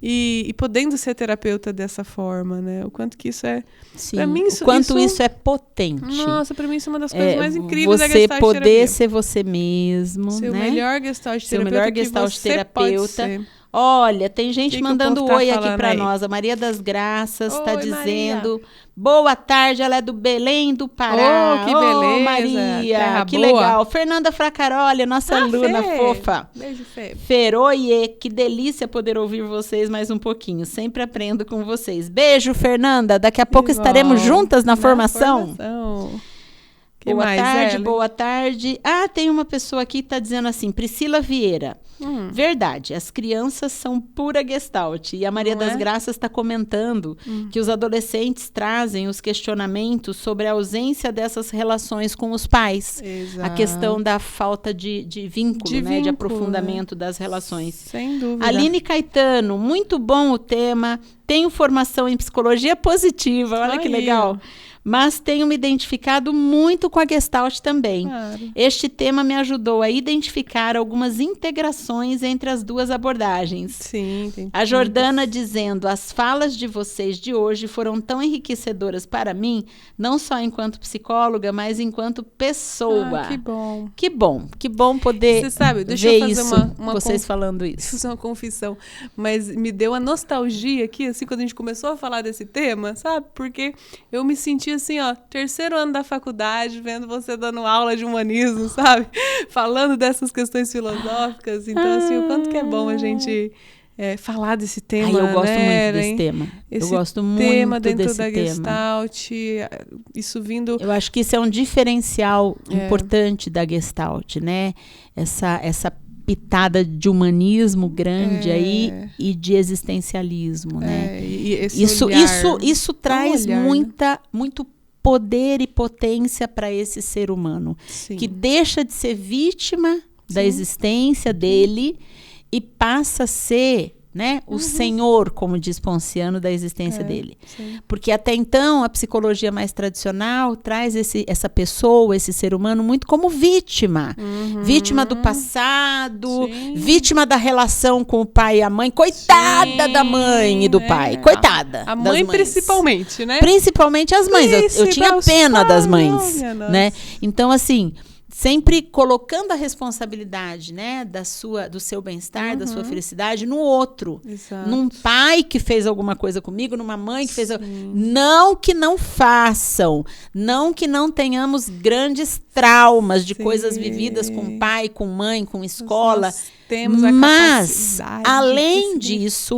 e podendo ser terapeuta dessa forma, né? O quanto que isso é... Sim, pra mim, o quanto isso é potente. Nossa, pra mim isso é uma das coisas mais incríveis da Gestalt terapia. Você poder ser ser você mesmo, ser né? o melhor Gestalt terapeuta. Ser o melhor Gestalt terapeuta. Ser. Olha, tem gente mandando oi aqui para aí? nós. A Maria das Graças está dizendo... Maria. Boa tarde, ela é do Belém do Pará. Oh, que beleza. Maria, terra que boa. Legal. Fernanda Fracaroli, nossa aluna fofa. Beijo, Fê. Feroie, que delícia poder ouvir vocês mais um pouquinho. Sempre aprendo com vocês. Beijo, Fernanda. Daqui a pouco estaremos juntas na formação. Boa tarde. Ah, tem uma pessoa aqui que está dizendo assim, Priscila Vieira. Verdade, as crianças são pura Gestalt. E a Maria das Graças está comentando que os adolescentes trazem os questionamentos sobre a ausência dessas relações com os pais. Exato. A questão da falta de vínculo, né? De aprofundamento das relações. Sem dúvida. Aline Caetano, muito bom o tema. Tenho formação em psicologia positiva, olha que legal. mas tenho me identificado muito com a Gestalt também. Claro. Este tema me ajudou a identificar algumas integrações entre as duas abordagens. Sim, tem A Jordana dizendo, as falas de vocês de hoje foram tão enriquecedoras para mim, não só enquanto psicóloga, mas enquanto pessoa. Ah, que bom. Que bom poder Você sabe, deixa ver eu fazer isso, uma vocês falando isso. fazer uma confissão, mas me deu a nostalgia aqui, assim, quando a gente começou a falar desse tema, sabe? Porque eu me senti assim, ó, terceiro ano da faculdade, vendo você dando aula de humanismo, sabe? Falando dessas questões filosóficas. Então, assim, o quanto que é bom a gente falar desse tema, Ai, eu gosto né, muito Ellen? desse tema. Esse Eu gosto tema muito dentro desse da tema. Gestalt, isso vindo... Eu acho que isso é um diferencial importante da Gestalt, né? Essa pitada de humanismo grande aí e de existencialismo, né? E esse Isso traz olhar, muito poder e potência para esse ser humano, Sim. que deixa de ser vítima da existência dele e passa a ser, né, o senhor, como diz Ponciano, da existência dele. Sim. Porque até então a psicologia mais tradicional traz essa pessoa, esse ser humano, muito como vítima. Vítima do passado, Sim. vítima da relação com o pai e a mãe. Coitada da mãe e do pai. Coitada. A mãe das mães. principalmente, né? Principalmente as mães. Eu tinha pena das mães, né? Então, assim, sempre colocando a responsabilidade, né, do seu bem-estar, da sua felicidade no outro. Exato. Num pai que fez alguma coisa comigo, numa mãe que fez... Não que não façam, não que não tenhamos grandes traumas de coisas vividas com pai, com mãe, com escola. Nós temos a mas, capacidade além de disso,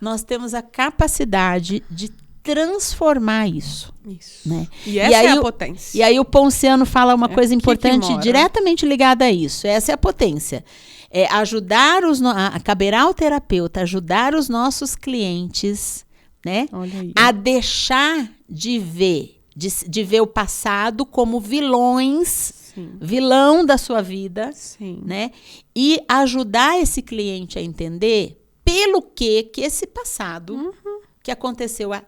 nós temos a capacidade de transformar isso. Isso. Né? E essa é a potência. E aí o Ponciano fala uma coisa aqui importante, que mora. diretamente ligada a isso. Essa é a potência. É ajudar caberá ao terapeuta ajudar os nossos clientes, né, Olha aí. a deixar de ver o passado como vilão da sua vida, Sim. né? E ajudar esse cliente a entender pelo que esse passado que aconteceu há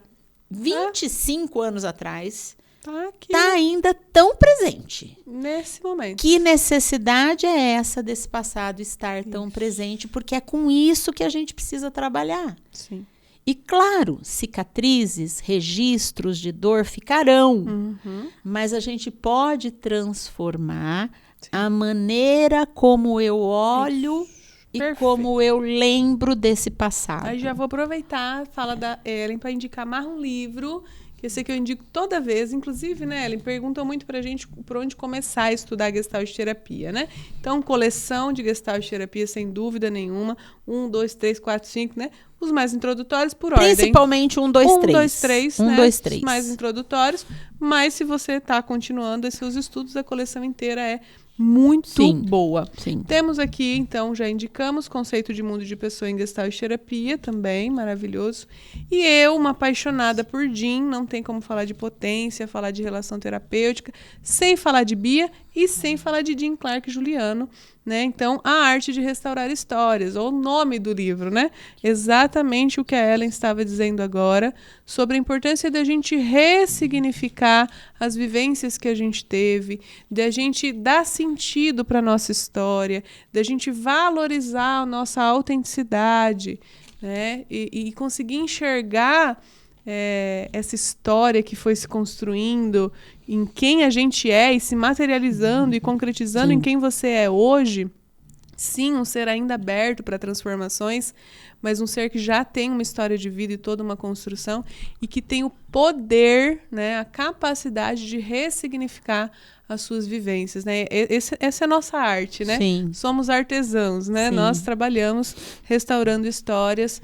25 anos atrás Tá aqui. está ainda tão presente. Nesse momento. Que necessidade é essa desse passado estar tão presente? Porque é com isso que a gente precisa trabalhar. Sim. E claro, cicatrizes, registros de dor ficarão, mas a gente pode transformar a maneira como eu olho e como eu lembro desse passado. Aí já vou aproveitar a fala da Ellen para indicar mais um livro, que esse aqui eu indico toda vez. Inclusive, né, Ellen, perguntam muito pra gente por onde começar a estudar Gestalt terapia, né? Então, coleção de Gestalt terapia, sem dúvida nenhuma. 1, 2, 3, 4, 5, né? Os mais introdutórios por ordem. Principalmente 1, 2, 3. 1, 2, 3, 1, né? 2, 3. Os mais introdutórios. Mas se você está continuando os seus estudos, a coleção inteira é muito boa. Sim. Temos aqui, então, já indicamos Conceito de Mundo de Pessoa em Gestalt terapia, também, maravilhoso. E eu, uma apaixonada por Jung, não tem como falar de potência, falar de relação terapêutica, sem falar de Bia e sem falar de Jim Clark Juliano, né? Então, A Arte de Restaurar Histórias, ou o nome do livro, né? Exatamente o que a Ellen estava dizendo agora, sobre a importância da gente ressignificar as vivências que a gente teve, da gente dar sentido para a nossa história, da gente valorizar a nossa autenticidade, né? E conseguir enxergar essa história que foi se construindo em quem a gente é e se materializando e concretizando em quem você é hoje. Sim, um ser ainda aberto para transformações, mas um ser que já tem uma história de vida e toda uma construção e que tem o poder, né, a capacidade de ressignificar as suas vivências, né? Essa é a nossa arte, né? Sim. Somos artesãos, né? Sim. Nós trabalhamos restaurando histórias,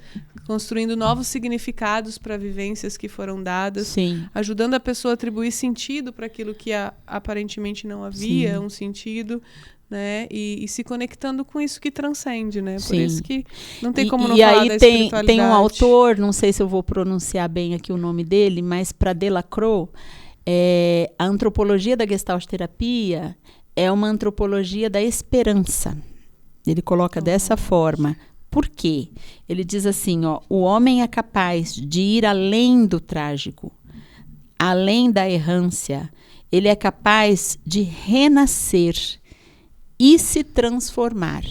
construindo novos significados para vivências que foram dadas, ajudando a pessoa a atribuir sentido para aquilo que aparentemente não havia um sentido, né? E se conectando com isso que transcende, né? Por isso que não tem como não falar da espiritualidade. Tem um autor, não sei se eu vou pronunciar bem aqui o nome dele, mas para Delacroix, a antropologia da Gestalt terapia é uma antropologia da esperança. Ele coloca dessa forma. Por quê? Ele diz assim, ó, o homem é capaz de ir além do trágico, além da errância, ele é capaz de renascer e se transformar.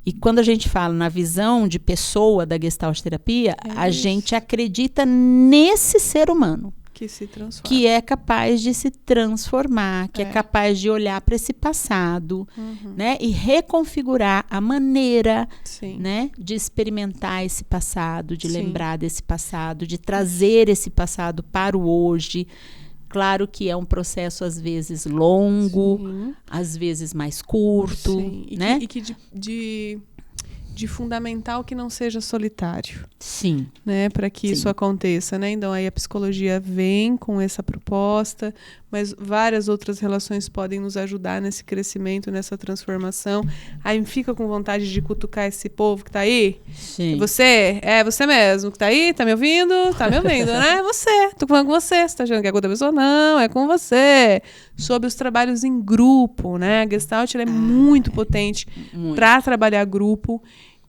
E quando a gente fala na visão de pessoa da Gestalt terapia, a gente acredita nesse ser humano. Que se transforma. Que é capaz de se transformar, que é capaz de olhar para esse passado, né? E reconfigurar a maneira, né? De experimentar esse passado, de lembrar desse passado, de trazer esse passado para o hoje. Claro que é um processo, às vezes, longo, às vezes mais curto, né? E que de fundamental que não seja solitário. Sim. Né, para que isso aconteça, né? Então aí a psicologia vem com essa proposta, mas várias outras relações podem nos ajudar nesse crescimento, nessa transformação. Aí fica com vontade de cutucar esse povo que tá aí. Sim. Você mesmo que tá aí, tá me ouvindo? Tá me ouvindo, né? Você, tô falando com você. Você tá achando que é com outra pessoa? Não, é com você. Sobre os trabalhos em grupo, né? A Gestalt é muito potente para trabalhar grupo.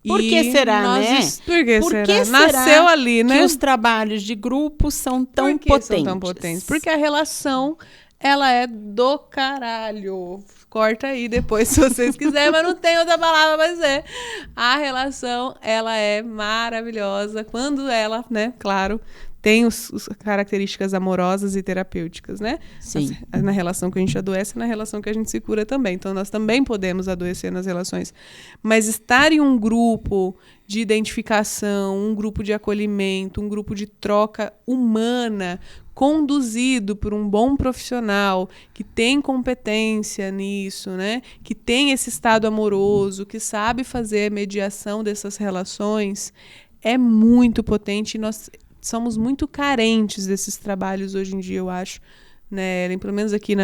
Por que será, né? Por que será? Nasceu ali, né? Que os trabalhos de grupo são tão potentes? São tão potentes? Porque a relação, ela é do caralho. Corta aí depois, se vocês quiserem, mas não tem outra palavra pra dizer. A relação, ela é maravilhosa. Quando ela, né, claro, tem as características amorosas e terapêuticas, né? Sim. Na relação que a gente adoece, na relação que a gente se cura também. Então, nós também podemos adoecer nas relações. Mas estar em um grupo de identificação, um grupo de acolhimento, um grupo de troca humana, conduzido por um bom profissional que tem competência nisso, né? Que tem esse estado amoroso, que sabe fazer a mediação dessas relações, é muito potente. E nós somos muito carentes desses trabalhos hoje em dia, eu acho. Né? Pelo menos aqui em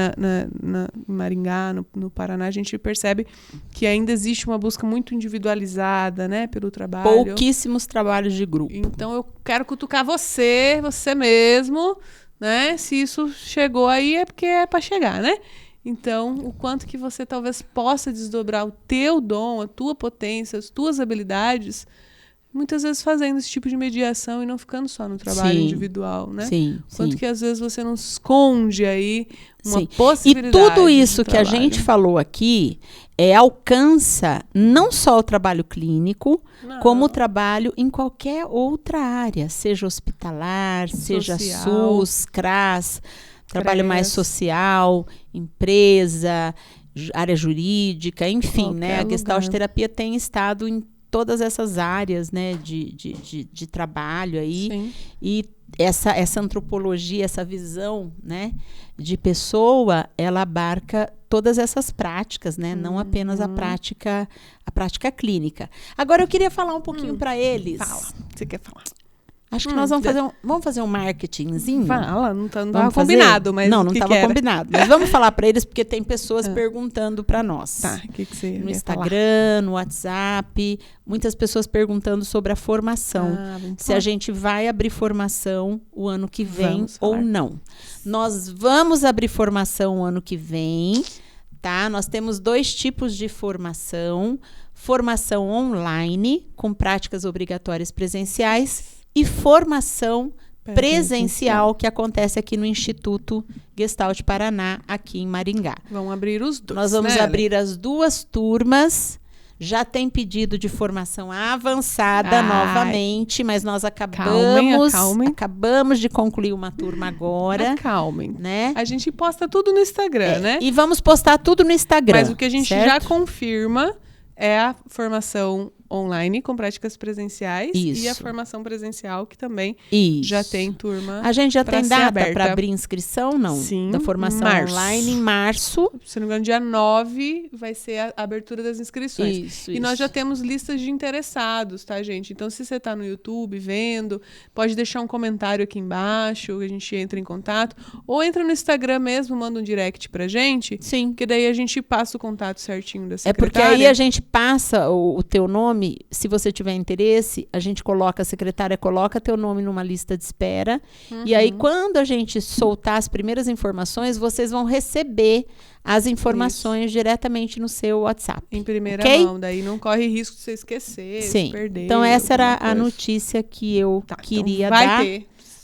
Maringá, no Paraná, a gente percebe que ainda existe uma busca muito individualizada, né, pelo trabalho. Pouquíssimos trabalhos de grupo. Então eu quero cutucar você mesmo, né? Se isso chegou aí é porque é para chegar, né? Então, o quanto que você talvez possa desdobrar o teu dom, a tua potência, as tuas habilidades, muitas vezes fazendo esse tipo de mediação e não ficando só no trabalho individual, né? Quanto que às vezes você não esconde aí uma possibilidade. E tudo isso que a gente falou aqui alcança não só o trabalho clínico, como o trabalho em qualquer outra área, seja hospitalar, seja SUS, CRAS, trabalho mais social, empresa, área jurídica, enfim, né? A Gestalt terapia tem estado em todas essas áreas, né, de trabalho aí. Sim. E essa antropologia, essa visão, né, de pessoa, ela abarca todas essas práticas, né, não apenas a prática clínica. Agora eu queria falar um pouquinho para eles. Fala, você quer falar? Acho que nós vamos fazer um marketingzinho. Fala, não estava combinado, mas não estava combinado. Mas vamos falar para eles, porque tem pessoas perguntando para nós. Tá, o que você no Instagram, no WhatsApp, muitas pessoas perguntando sobre a formação. Se a gente vai abrir formação o ano que vem ou não. Nós vamos abrir formação o ano que vem, tá? Nós temos 2 tipos de formação. Formação online, com práticas obrigatórias presenciais, e formação presencial que acontece aqui no Instituto Gestalt Paraná, aqui em Maringá. Vamos abrir os 2. Nós vamos abrir as 2 turmas. Já tem pedido de formação avançada novamente, mas nós acabamos de concluir uma turma agora. Acalmem. Né? A gente posta tudo no Instagram, né? E vamos postar tudo no Instagram. Mas o que a gente já confirma é a formação online com práticas presenciais e a formação presencial, que também já tem turma. A gente já tem data para abrir inscrição, não? Sim, da formação online em março. Se não me engano, dia 9 vai ser a abertura das inscrições. E nós já temos listas de interessados, tá, gente? Então, se você está no YouTube vendo, pode deixar um comentário aqui embaixo, a gente entra em contato. Ou entra no Instagram mesmo, manda um direct pra gente. Sim. Porque daí a gente passa o contato certinho da secretária. É porque aí a gente passa o teu nome. Se você tiver interesse, a gente coloca, a secretária coloca teu nome numa lista de espera. E aí, quando a gente soltar as primeiras informações, vocês vão receber as informações diretamente no seu WhatsApp. Em primeira mão, daí não corre risco de você esquecer, de perder. Então, essa era a notícia que eu queria dar.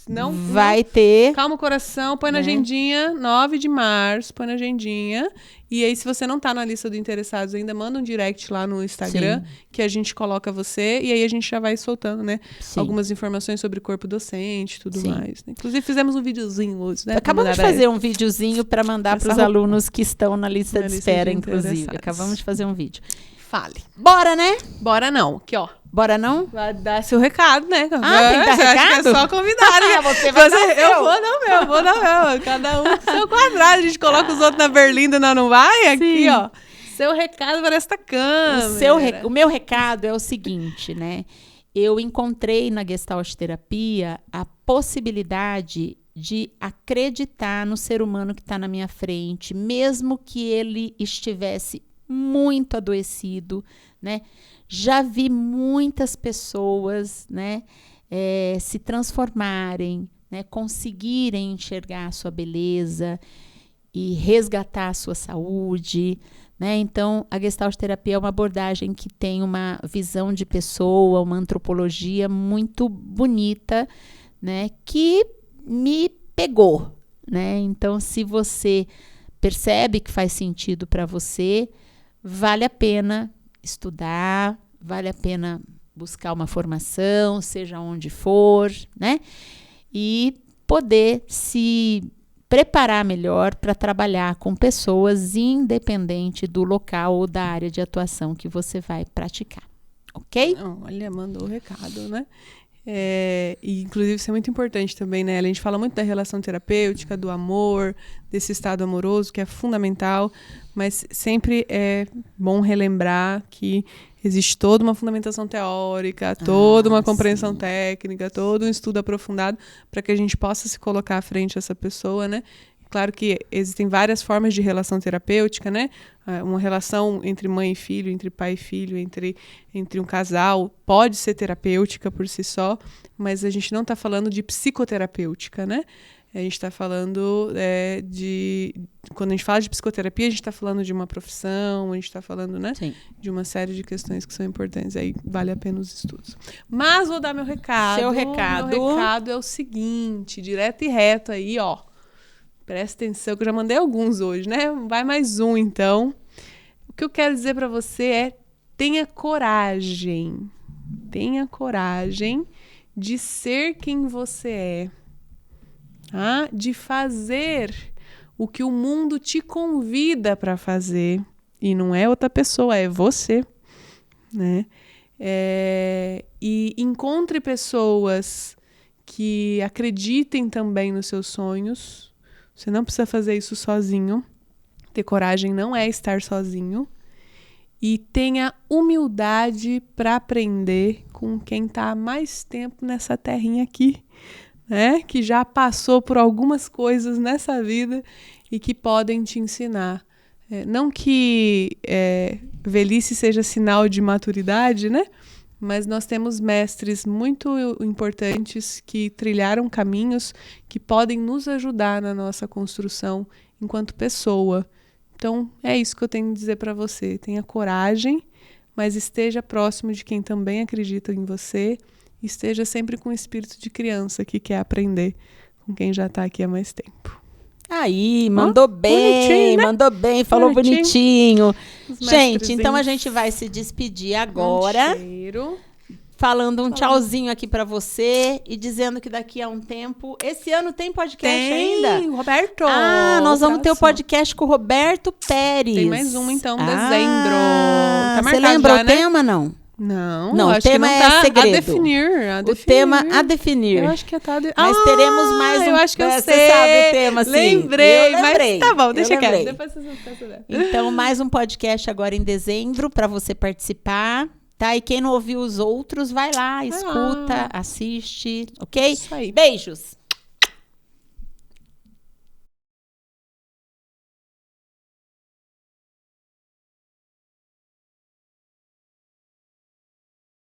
Não, vai ter. Calma o coração, põe na agendinha, 9 de março, põe na agendinha. E aí, se você não tá na lista dos interessados ainda, manda um direct lá no Instagram, que a gente coloca você, e aí a gente já vai soltando, né? Sim. Algumas informações sobre corpo docente e tudo mais. Né? Inclusive, fizemos um videozinho hoje, né? Acabamos de fazer um videozinho para mandar para os alunos que estão na lista de espera, inclusive. Acabamos de fazer um vídeo. Fale. Bora, né? Bora não. Aqui, ó. Bora não? Vai dar seu recado, né? Tem que dar recado? É só convidado. Você vai dar eu vou dar meu. Cada um com seu quadrado. A gente coloca os outros na berlinda, não vai? Aqui, Sim. ó. Seu recado para esta câmera. O meu recado é o seguinte, né? Eu encontrei na Gestalt Terapia a possibilidade de acreditar no ser humano que está na minha frente, mesmo que ele estivesse muito adoecido, né? Já vi muitas pessoas, né, se transformarem, né, conseguirem enxergar a sua beleza e resgatar a sua saúde, né? Então, a Gestalt Terapia é uma abordagem que tem uma visão de pessoa, uma antropologia muito bonita, né, que me pegou, né? Então, se você percebe que faz sentido para você, vale a pena estudar, vale a pena buscar uma formação, seja onde for, né? E poder se preparar melhor para trabalhar com pessoas independente do local ou da área de atuação que você vai praticar, ok? Olha, mandou o recado, né? E inclusive isso é muito importante também, né? A gente fala muito da relação terapêutica, do amor, desse estado amoroso que é fundamental, mas sempre é bom relembrar que existe toda uma fundamentação teórica, toda uma compreensão técnica, todo um estudo aprofundado para que a gente possa se colocar à frente dessa pessoa, né? Claro que existem várias formas de relação terapêutica, né? Uma relação entre mãe e filho, entre pai e filho, entre um casal, pode ser terapêutica por si só, mas a gente não está falando de psicoterapêutica, né? A gente está falando quando a gente fala de psicoterapia, a gente está falando de uma profissão, a gente está falando, né? Sim. De uma série de questões que são importantes. Aí vale a pena os estudos. Mas vou dar meu recado. Seu recado. Meu recado é o seguinte, direto e reto aí, ó. Presta atenção, que eu já mandei alguns hoje, né? Vai mais um, então. O que eu quero dizer para você é: tenha coragem. Tenha coragem de ser quem você é. Tá? De fazer o que o mundo te convida para fazer. E não é outra pessoa, é você. Né? E encontre pessoas que acreditem também nos seus sonhos. Você não precisa fazer isso sozinho. Ter coragem não é estar sozinho. E tenha humildade para aprender com quem está há mais tempo nessa terrinha aqui, né? Que já passou por algumas coisas nessa vida e que podem te ensinar. Não que velhice seja sinal de maturidade, né? Mas nós temos mestres muito importantes que trilharam caminhos que podem nos ajudar na nossa construção enquanto pessoa. Então, é isso que eu tenho a dizer para você. Tenha coragem, mas esteja próximo de quem também acredita em você. E esteja sempre com o espírito de criança que quer aprender com quem já está aqui há mais tempo. Aí, mandou bem, né? Mandou bem, falou bonitinho. Gente, então a gente vai se despedir agora. Falando um tchauzinho aqui pra você e dizendo que daqui a um tempo... Esse ano tem podcast ainda? Tem, Roberto. Nós vamos ter o podcast com o Roberto Pérez. Tem mais um, então, dezembro. Tá você lembra já, o tema, não? Não, o tema é segredo. A definir. O tema a definir. Eu acho que tá... Mas teremos mais um... Eu acho que eu sei. Você sabe o tema, sim. Lembrei, mas tá bom, deixa quieto. Depois vocês vão ficar sabendo. Então, mais um podcast agora em dezembro para você participar. Tá? E quem não ouviu os outros, vai lá, escuta, assiste, ok? Isso aí. Beijos!